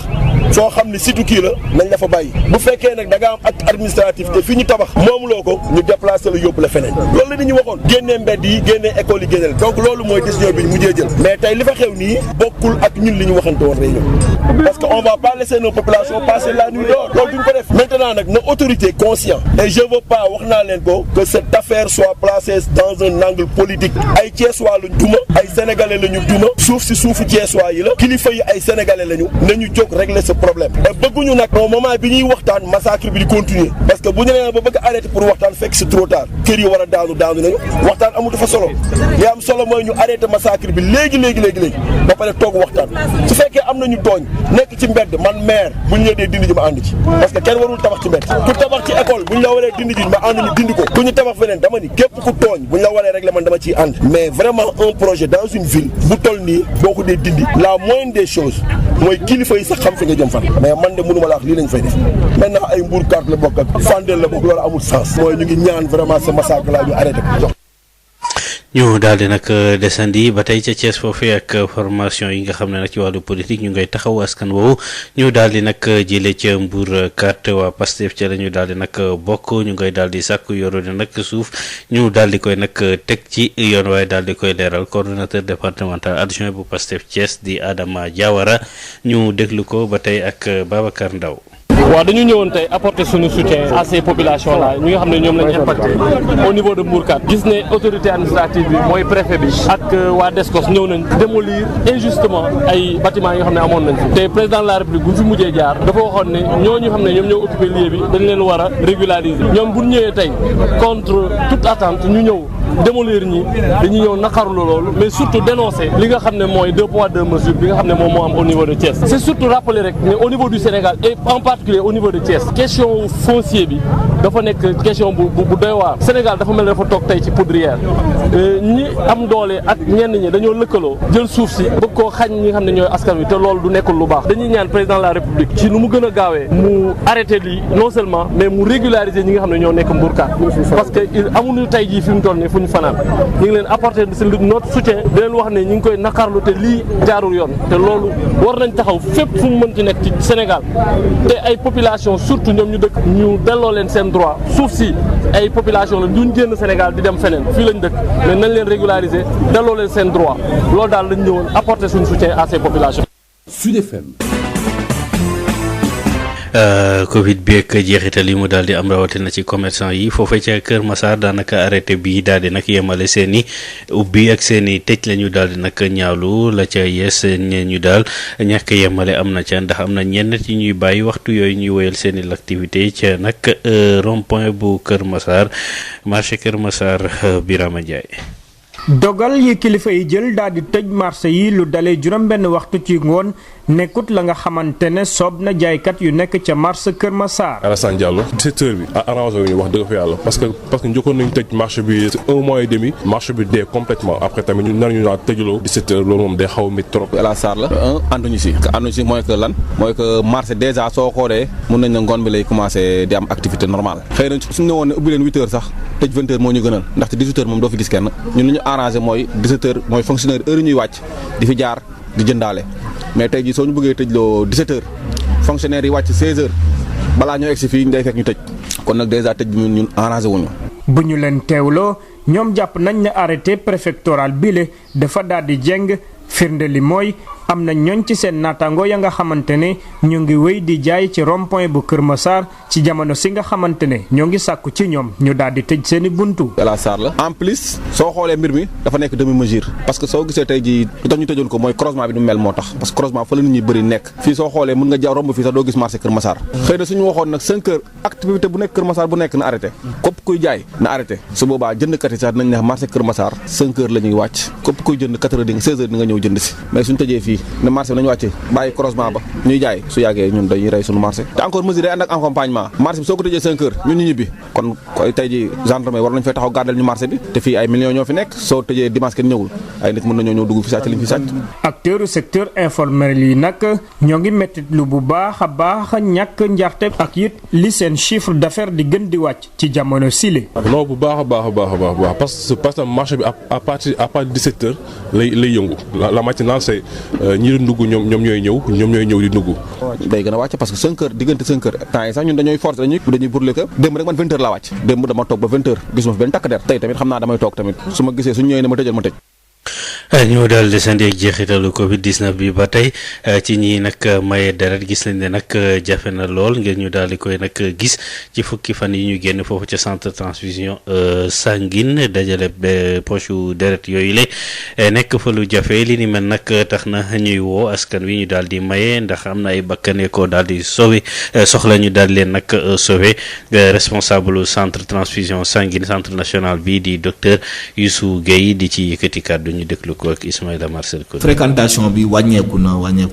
soo xam ne surtout kii la nañ la fa bàyyi bu fekkee nag da nga am acte administratif te fi ñu tabax moomuloo ko ñu déplacé la yóbbu la feneen loolu la nit ñi waxoon génnee mbedd yi génnee école yi génneel donc loolu mooy décision bi ñu mujjee jël mais tey li fa xew nii bokkul ak ñun li ñu waxante woon réunion parce que on va pas laisser nos populations passer la nuit dehors loolu duñ ko def maintenant nag na autorité conscient et je veux pas wax naa leen ko que cette affaire soit placée dans un angle politique ay Thiessois lañ duma ay sénégalais lañu duma suuf si suufu Thiessois yi la kilifa yi ay sénégalais lañu nañu jóg régler ce problème et bëgguñu nag au moment bi ñuy waxtaan massacre bi di continuer parce que bu ñu nee ba bëgg arrêter pour waxtaan fekk c'est trop tard kër yi war a daanu nañu waxtaan amatu fa solo li am solo mooy ñu arrêter massacre bi léegi ba pare toog waxtaan su fekkee am nañu tooñ nekk ci mbedd man maire bu ñu ñëwee dee dindi ji ma ànd ci parce que kenn warul tabax ci mbedd ku tabax ci école bu ñu la waree dindi ji ma ànd ñu dindi ko ku ñu tabax feneen dama ni képp ku tooñ bu ñu la waree régler man dama ciy ànd mais vraiment un projet dans une ville bu toll nii boo ko dee dindi la moindre des choses mooy kilifa yi sax xam fi nga jëm fan mais man de mënuma la wax lii lañ fay def maintenant ay Mbour carte la bokk ak Fandel la bokk loolu amul sens mooy ñu ngi ñaan vraiment ce massacre là ñu arrêté ko ñu daal di nag desandi ba tey ca Thiès foofu ak formation yi nga xam ne nag ci wàllu politique ñu ngay taxaw askan woowu ñu daal di nag jëlee ca Mbour 4 waa Pastef ca la ñu daal di nag bokk ñu ngay daal di sàkku yoro di nag suuf ñu daal di koy nag teg ci yoon waaye daal di koy leeral coordonnateur départemental adjoint bu Pastef Thiès di Adama Diawara ñu déglu ko ba tey ak Babacar Ndaw waaw dañu ñëwoon tey apporter suñu soutien à ces populations là ñi nga xam ne ñoom lañ impacté au niveau de Mbour 4 gis ne autorité administrative bi mooy préfet bi ak waa Descos ñëw nañ démolir injustement ay bâtiments yi nga xam ne amoon nañ fi te président de la république bu fi mujjee jaar dafa waxoon ne ñooñu xam ne ñoom ñoo occupé lieu bi dañ leen war a régulariser ñoom bu ñu ñëwee tey contre toute attente ñu ñëw démolir ñi dañuy ñëw naqarlu loolu mais surtout dénoncer li nga xam ne mooy 2 poids 2 mesures bi nga xam ne moom moo am au niveau de Thiès c'est surtout rappeler rek ne au niveau du Sénégal et en particulier au niveau de Thiès question foncier bi dafa nekk question bu doy waar Sénégal dafa mel ne dafa toog tey ci poudrière ñi am doole ak ñenn ñi dañoo lëkkaloo jël suuf si bëgg koo xañ ñi nga xam ne ñooy askan wi te loolu du nekkul lu baax dañuy ñaan président de la république ci nu mu gën a gaawee mu arrêté lii non seulement mais mu régulariser ñi nga xam ne ñoo nekk Mbour 4 parce que amuñu tey jii fi mu toll nii fu ñu fanaan ñu ngi leen apporter notre soutien di leen wax ne ñu ngi koy naqarlu te lii jaarul yoon te loolu war nañ taxaw fépp fu mu mën ci nekk ci Sénégal te ay population surtout ñoom ñu dëkk ñu delloo leen seen droit suuf si ay population la duñ génn Sénégal di dem feneen fii lañ dëkk mais nañ leen régulariser delloo leen seen droit loolu daal lañ ñëwoon apporter suñu soutien à ces populations. Sud FM. Covid bi ak jeexital yi mu daal di am rawatina ci commerçant yi foofee ca Kër Massar daanaka arrêté bi daal di nag yemale seen i ubbi ak seen i tëj la ñu daal di nag ñaawlu la ca yees ñeen ñu daal ñàkk yemale am na ca ndax am na ñenn ci ñuy bàyyi waxtu yooyu ñuy woyal seen i l'activité ca nag rond point bu Kër Massar marché Kër Massar Birama Ndiaye. dogal yi kilifa yi jël daal di tëj marché yi lu dalee juróom-benn waxtu ci ngoon nekkut la nga xamante ne soob na jaaykat yu nekk ca marché Kër Massar. Alassane Diallo secteur bi arrangé wu ñu wax dëgg fa yàlla parce que njëkkoon nañu tëj marché bi 1 mois et demi marché bi dee complètement après tamit ñu nar ñu naa tëjaloo 17 heures loolu moom day xaw a métti trop. Alassane la ànduñu si mooy que lan mooy que marché déjà soo xoolee mun nañ ne ngoon bi lay commencé di am activité normale xëy na suñu ne woon ne ubbi leen 8 heures sax tëj 20 heures moo ñu gënal ndaxte 18 heures moom doo fi gis kenn ñun li ñu arrangé mooy 17 heures mooy fonctionnaire heure yi ñuy wàcc di fi jaar di jëndaale mais tey jii soo ñu bëggee tëjloo 17 heures fonctionnaire yi wàcc 16 heures balaa ñoo egsi fii day fekk ñu tëj kon nag déjà tëj bi ñun arrangé wuñu bu ñu leen teewloo ñoom jàpp nañ ne arrêté préfectoral bile dafa daal di jeng firnde li mooy am na ñooñ ci seen naataango ya nga xamante ne ñu ngi wéy di jaay ci rond-point bu Kër Massar ci jamono si nga xamante ne ñoo ngi sàkku ci ñoom ñu daal di tëj seeni buntu. Alassane la en plus soo xoolee mbir mi dafa nekk demi mesure parce que soo gisee tey jii lu tax ñu tëjoon ko mooy croisement bi nu mel moo tax parce que croisement fa la nit ñi bëri nekk fii soo xoolee mën nga jaaw romb fii sax doo gis marché Kër Massar xëy na suñu waxoon nag 5 heures activité bu nekk Kër Massar bu nekk na arrêté képp kuy jaay na arrêté su boobaa jëndkat yi sax dinañ ne marché Kër Massar 5 heures la ñuy wàcc képp kuy jënd 4 heures 16 heures di nga ñëw jënd si mais suñu tëjee fii fii ne marché bi nañu wàcce bàyyi croisement ba ñuy jaay su yàggee ñun dañuy rey suñu marché te encore mesure day ànd ak accompagnement marché bi soo ko tëjee 5 heures ñun ñu ñibbi kon tey ji gendarmerie war nañu fay taxaw gardel ñu marché bi te fii ay millions ñoo fi nekk soo tëjee dimanche kenn ñëwul ay nit mën nañoo ñëw dugg fi sàcc liñ fi sàcc. acteur secteur informel yi nag ñoo ngi mettit lu bu baax a baax ñàkk njarte ak it li seen chiffre d'affaires di gën di wàcc ci jamono sile. non bu baax a baax parce que marché bi à partir de 17 heures lay yëngu la matinale c'est ñi di ndugg ñoom ñooy ñëw di ndugg. day gën a wàcc parce que 5 heures diggante 5 heures temps yi sax ñun dañuy force dañuy brûler que démb rek man 20 heures laa wàcc démb dama toog ba 20 heures gisuma fi benn takk der tey tamit xam naa damay toog tamit su ma gisee suñu ñëwee ne ma tëjal ma tëj. ñu daal di sandi ak jeexitalu Covid 19 bi ba tey ci ñi nag maye deret gis nañ ne nag jafe na lool ngir ñu daal di koy nag gis ci fukki fan yi ñu génn foofu ca centre transfusion sanguine dajale poche deret yooyu la nekk fa lu jafe li ni mel nag tax na ñuy woo askan wi ñu daal di maye ndax am na ay bakkane ko daal di sauvé soxla ñu daal leen nag sauvé responsable centre transfusion sanguine centre national bi di docteur Youssou Gueye di ci yëkkati kàddu ñu déglu ko ak Ismaïla Marcel Koné. fréquentation bi wàññeeku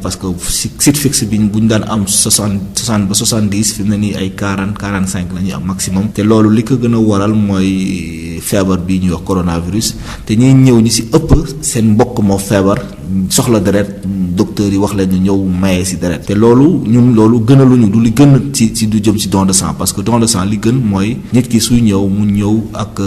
parce que site fixe bi bu ñu daan am 60 ba 70 fi mu ne nii ay 40-45 la ñuy am maximum. te loolu li ko gën a waral mooy feebar bi ñuy wax coronavirus te ñuy ñëw ñi ci ëpp seen mbokk moo feebar soxla deret docteur yi wax leen ñu ñëw maye ci deret. te loolu gënaluñu du li gën ci du jëm ci don de sang parce que don de sang li gën mooy nit ki suy ñëw mu ñëw ak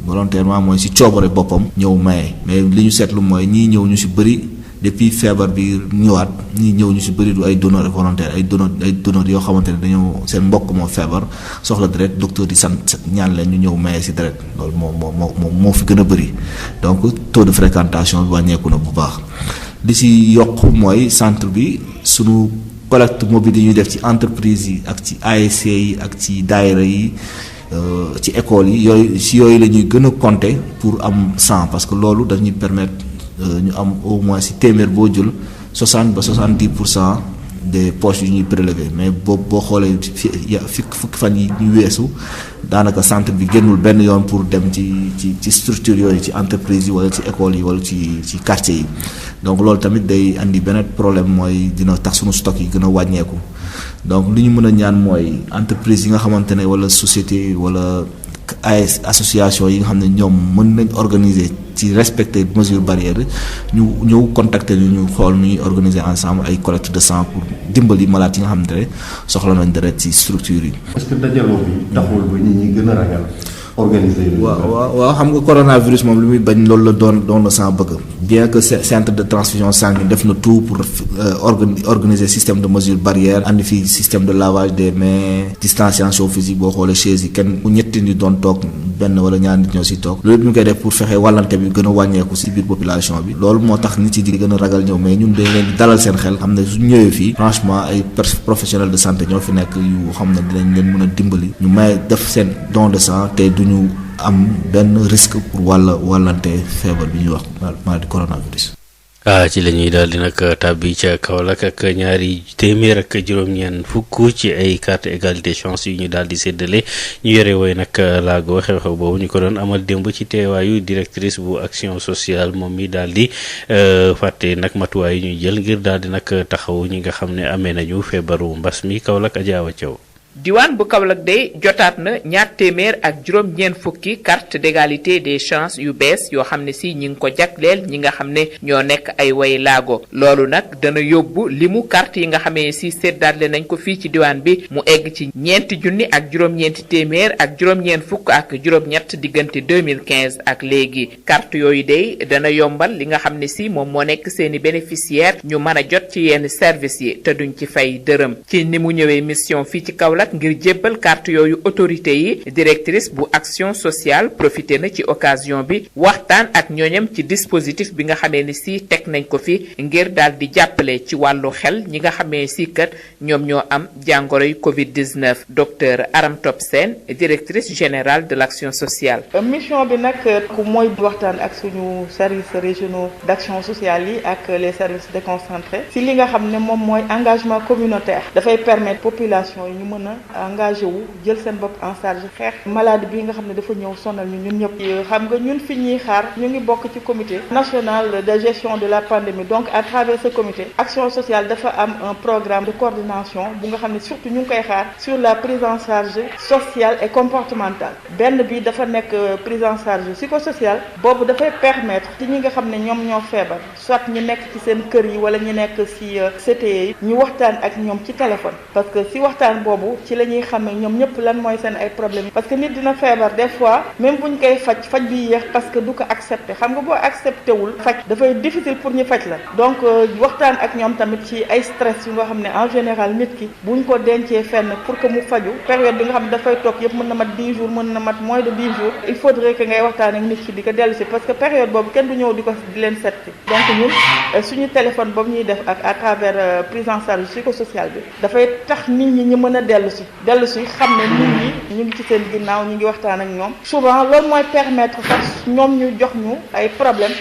volontairement mooy ci coobare boppam ñëw maye mais li ñu seetlu mooy ñii ñëw ñu ci bëri depuis feebar bi ñëwaat ñii ñëw ñu ci bëri du ay donneurs volontaires ay donneurs yoo xamante ne dañoo seen mbokk moo feebar soxla deret docteur di sant ñaan leen ñu ñëw maye ci deret loolu moo fi gën a bëri donc taux de fréquentation bi wàññeeku na bu baax. li ci yokk mooy centre bi sunu collecte mobile yi ñuy def ci entreprise yi ak ci ASC yi ak ci daayira yi. ci école yi yooyu la ñuy gën a compter pour am 100 parce que loolu dañuy permettre ñu am au moins ci téeméer boo jël 60 ba 70% des poches yu ñuy prélever mais boo xoolee fukki fan yi ñu weesu daanaka centre bi génnul benn yoon pour dem ci structure yooyu ci entreprise yi wala ci école yi wala ci quartier yi donc loolu tamit day andi beneen problème mooy dina tax sunu stock yi gën a wàññeeku. donc li ñu mën a ñaan mooy entreprise yi nga xamante ne wala société wala ay association yi nga xam ne ñoom mën nañ organiser ci respecter mesures barrières ñu ñëw contacter ñu xool nu ñuy organiser ensemble ay collecte de sang pour dimbali malade yi nga xamante ne soxla nañ deret ci structure yi. est-ce que dajaloo bi taxul ba nit ñi gën a ragal organiser. waaw xam nga coronavirus moom li muy bañ loolu la doon na sang bëgg bien que centre de transfusion sanguine def na tout pour organiser système de mesure barrière andi fi système de lavage des mains distanciation physique boo xoolee chaise yi kenn ku ñetti nit doon toog benn wala ñaar nit ñoo ci toog loolu ñu koy def pour fexe wàllante bi gën a wàññeeku ci biir population bi loolu moo tax nit yi di gën a ragal ñëw mais ñun dañ leen di dalal seen xel xam ne suñ ñëwee fii franchement ay professionnels de santé ñoo fi nekk yu xam ne dinañ leen mën a dimbali ñu may def seen don de sang te duñu am benn risque pour wàllante feebar bi ñuy wax maladie coronavirus. ci la ñuy daal di nag tàbbi ca Kaolack ak ñaari téeméer ak juróom-ñeent fukk ci ay carte égalité chance yu ñu daal di séddale ñu yore woy nag laago xew-xew boobu ñu ko doon amal démb ci teewaayu directrice bu action sociale moom mi daal di fàtte nag matuwaay yu ñuy jël ngir daal di nag taxaw ñi nga xam ne amee nañu feebaru mbas mi Kaolack Adjaawa Thiaw. diwaan bu Kaolack day jotaat na ñaar téeméer ak juróom-ñeent fukki carte d'égalité des chances yu bees yoo xam ne si ñi ngi ko jagleel ñi nga xam ne ñoo nekk ay way laago loolu nag dana yóbbu limu carte yi nga xamee si séddale nañ ko fii ci diwaan bi mu egg ci ñeenti junni ak juróom-ñeenti téeméer ak juróom-ñeent fukk ak juróom-ñett diggante 2015 ak léegi carte yooyu day dana yombal li nga xam ne si moom moo nekk seeni bénéficiaire ñu mën a jot ci yenn service yi te duñ ci fay dërëm ci ni mu ñëwee mission fii ci Kaolack ngir jébbal carte yooyu autorité yi directrice bu action sociale profité na ci occasion bi waxtaan ak ñooñam ci dispositif bi nga xamee ni si teg nañ ko fi ngir daal di jàppale ci wàllu xel ñi nga xamee si kat ñoom ñoo am jàngoroy Covid-19 docteur Aram Top Sène directrice générale de l'action sociale. mission bi nag mooy waxtaan ak suñu services régionaux d'action sociale yi ak les services déconcentrés si li nga xam ne moom mooy engagement communautaire dafay permettre population yi ñu mën a a engagé wu jël seen bopp en charge xeex maladie bi nga xam ne dafa ñëw sonal ñu ñun ñëpp. xam nga ñun fi ñuy xaar ñu ngi bokk ci comité national de gestion de la pandémie donc à travers ce comité action sociale dafa am un programme de coordination bu nga xam ne surtout ñu ngi koy xaar sur la prise en charge sociale et comportementale benn bi dafa nekk prise en charge psychosociale boobu dafay permettre ci ñi nga xam ne ñoom ñoo feebar soit ñu nekk ci seen kër yi wala ñu nekk ci CTE yi ñu waxtaan ak ñoom ci téléphone parce que si waxtaan boobu ci la ñuy xam ne ñoom ñëpp lan mooy seen ay problèmes parce que nit dina feebar des fois même buñ koy faj bi yéex parce que du ko accepté xam nga boo accepté wul faj dafay difficile pour ñu faj la donc waxtaan ak ñoom tamit ci ay stress yu nga xam ne en général nit ki buñ ko dencee fenn pour que mu faju période bi nga xam ne dafay toog yëpp mën na mat 10 jours mën na mat moins de 10 jours il faudrait que ngay waxtaan ak nit ki di ko dellu si parce que période boobu kenn du ñëw di leen setti donc ñun suñu téléphone boobu ñuy def ak à travers prise en charge psychosociale bi dafay tax nit ñi ñu mën a dellu si xam ne nit ñi ñu ngi ci seen ginnaaw ñu ngi waxtaan ak ñoom souvent loolu mooy permettre sax ñoom ñu jox ñu ay problème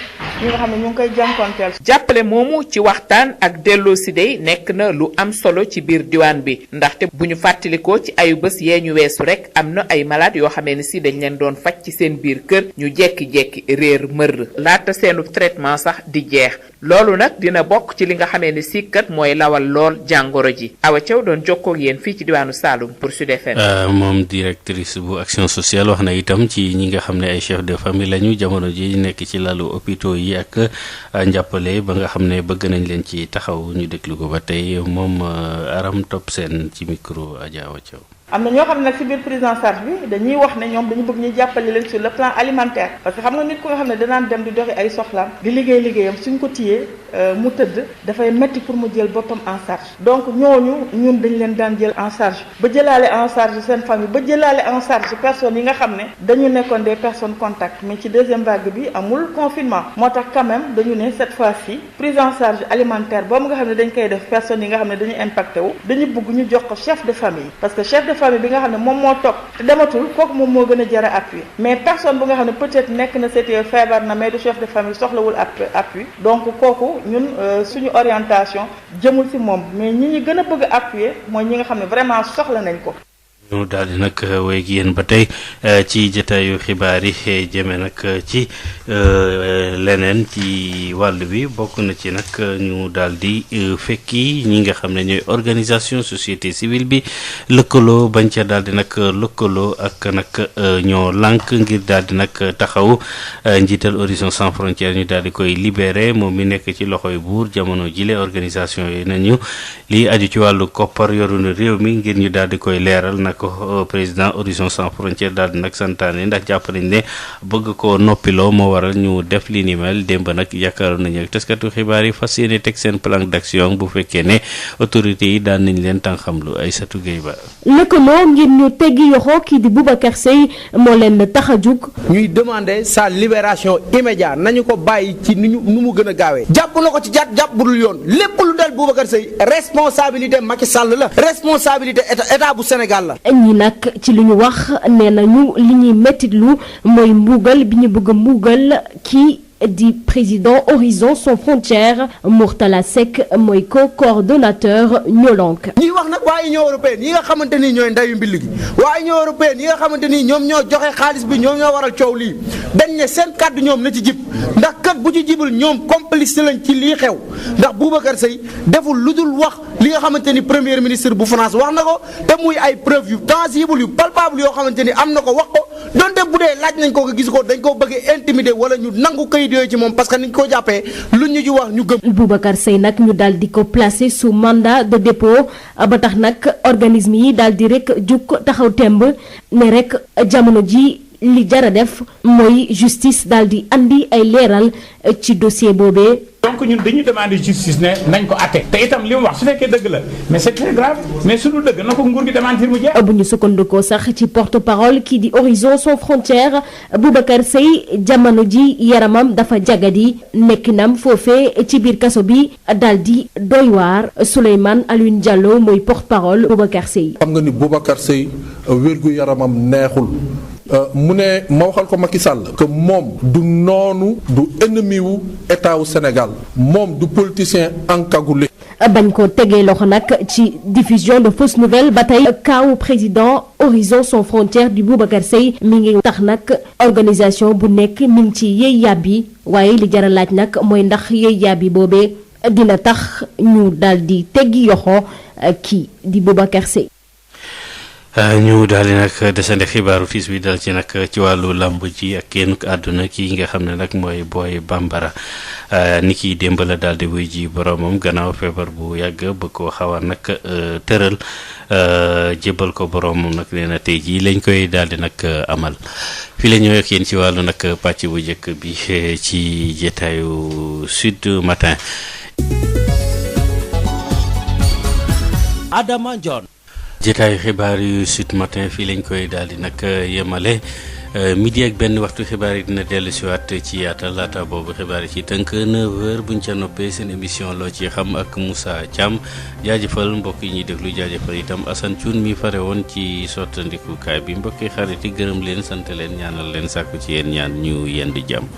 yi nga xam ne ñu ngi koy jànkonteel. jàppale moomu ci waxtaan ak delloo si day nekk na lu am solo ci biir diwaan bi ndaxte bu ñu fàttalikoo ci ayu bés yee ñu weesu rek am na ay malade yoo xamee ni si dañ leen doon faj ci seen biir kër ñu jekki-jekki réer mër laata seenu traitement sax di jeex loolu nag dina bokk ci li nga xamee ni si kat mooy lawal lool jàngoro ji Awa Thiaw doon jokkoo ak yéen fii ci diwaanu Saloum pour Sud FM. moom directrice bu action sociale wax na itam ci ñi nga xam ne ay chef de famille lañu jamono ji nekk ci lalu hôpitaux yi ak njàppale ba nga xam ne bëgg nañ leen ci taxaw ñu déglu ko ba tey moom Aram Top Sène ci micro Adja Awa Thiaw. am na ñoo xam ne nag ci biir prise en charge bi dañuy wax ne ñoom dañu bëgg ñu jàppale leen sur le plan alimentaire parce que xam nga nit ku nga xam ne danaan dem di doxi ay soxlaam di liggéeyam suñ ko téyee mu tëdd dafay metti pour mu jël boppam en charge donc ñooñu ñun dañ leen daan jël en charge ba jëlaale en charge seen famille ba jëlaale en charge personnes yi nga xam ne dañu nekkoon des personnes contacts mais ci deuxième vague bi amul confinement moo tax quand même dañu ne cette fois-ci prise en charge alimentaire boobu nga xam ne dañ koy def personnes yi nga xam ne dañu impacté wu dañu bëgg ñu jox ko chef de famille parce que chef de famille bi nga xam ne moom moo toog te dematul kooku moom moo gën a jar a appui mais personne bu nga xam ne peut-être nekk na c'était feebar na mais du chef de famille soxlawul appui donc kooku ñun suñu orientation jëmul ci moom mais ñi ñu gën a bëgg a appuyer mooy ñi nga xam ne vraiment soxla nañ ko. ñu daal di nag wéy ak yéen ba tey ci jotaayu xibaar yi jëme nag ci leneen ci wàll bi bokk na ci nag ñu daal di fekki ñi nga xam ne ñooy organisation société civile bi lëkkaloo bañ ca daal di nag lëkkaloo ak nag ñoo lànk ngir daal di nag taxaw njiital Horizon Sans Frontières ñu daal di koy libéré moom mi nekk ci loxoy buur jamono jile organisation yooyu nañu lii aju ci wàllu koppar yoru na réew mi ngir ñu daal di koy leeral nag ko président Horizon Sans Frontières daal di nag santaane ndax jàpp nañ ne bëgg ko noppiloo moo waral ñu def li ni mel démb nag yaakaaroon nañu ak taskatu xibaar yi fas yéene teg seen plan d'action bu fekkee ne autorités yi daan nañ leen tànqamlu Aïssatou Gueye Ba. lëkkaloo ngir ñu teggi yoxo kii di Boubacar Seye moo leen tax a jug. ñuy demander sa libération immédiate nañu ko bàyyi ci nu mu gën a gaawee. jàpp na ko ci jàpp budul yoon lépp lu dal Boubacar Seye responsabilité Macky Sall la responsabilité état bu Sénégal la. ñi nag ci li ñu wax nee nañu li ñuy mettitlu mooy mbuugal bi ñu bëgg a mbuugal kii di président Horizon Sans Frontières Mourtala Seck mooy co-coordonnateur ñolonk ñi wax nag waa Union européenne yi nga xamante ni ñooy ndayu mbill gi waa Union européenne yi nga xamante ni ñoom ñoo joxe xaalis bi ñoom ñoo waral coow lii dañ ne seen kàddu ñoom na ci jib ndax kat bu ci jibul ñoom complice lañ ci lii xew ndax Boubacar Seye deful lu dul wax li nga xamante ni premier ministre bu France wax na ko te muy ay preuve yu tangible yu palpable yoo xamante ni am na ko wax ko donte bu dee laaj nañ ko gis ko dañ ko bëggee intimider wala ñu nangu kayit yooyu ci moom parce que niñ ko jàppee lu ñu ci wax ñu gëm. Boubacar Seye nag ñu daal di ko placer sous mandat de dépôt ba tax nag organisme yi daal di rek jug taxaw temb ne rek jamono ji li jara def mooy justice daal di andi ay leeral ci dossier boobee. donc ñun dañuy demander justice ne nañ ko atte te itam li mu wax su fekkee dëgg la mais c'est très grave mais su dul dëgg na ko nguur gi démentir mu jeex. bu ñu sukkandikoo sax ci porte-parole kii di Horizon Sans Frontières Boubacar Seye jamono ji yaramam dafa jagadi nekkinam foofee ci biir kaso bi daal di doy waar Souleymane Alioune Diallo mooy porte-parole Boubacar Seye. xam nga ni Boubacar Seye wérgu yaramam neexul. mu ne ma waxal ko Macky Sall que moom du noonu du ennemi wu état wu Sénégal moom du politicien encagoulé. bañ ko tegee loxo nag ci diffusion de fausses nouvelles ba tey kaawu président Horizon Sans Frontières di Boubacar Seye mi ngi tax nag organisation bu nekk mi ngi ci yëy yàbbi waaye li jar a laaj nag mooy ndax yëy yàbbi boobee dina tax ñu daal di teggi yoxo kii di Boubacar Seye. ñu daal di nag desandi xibaaru tiis bi dal ci nag ci wàllu làmb ji ak kenn àdduna kii nga xam ne nag mooy Boy Bambara ni ki démb la daal di wuy ji boromam gannaaw feebar bu yàgg ba ko xaw a nag tëral jébbal ko boromam nag nee na tey jii lañ koy daal di nag amal fii la ñëwee ak yéen ci wàllu nag pàcc bu njëkk bi ci jetaayu Sud Matin. Adama Ndione. jetaayu xibaar yu Sud Matin fii lañ koy daal di nag yemale midi ak benn waxtu xibaar yi dina dellu siwaat ci yaatal laata boobu xibaar yi ci tënk 9h buñ ca noppee seen émission loo ci xam ak Moussa Thiam jaajëfal mbokk yi ñuy déglu jaajëfal itam Assane Thioune mi fare woon ci sottandikukaay bi mbokki xarit yi gërëm leen sant leen ñaanal leen sàkku ci yéen ñaan ñu yendu jàmm.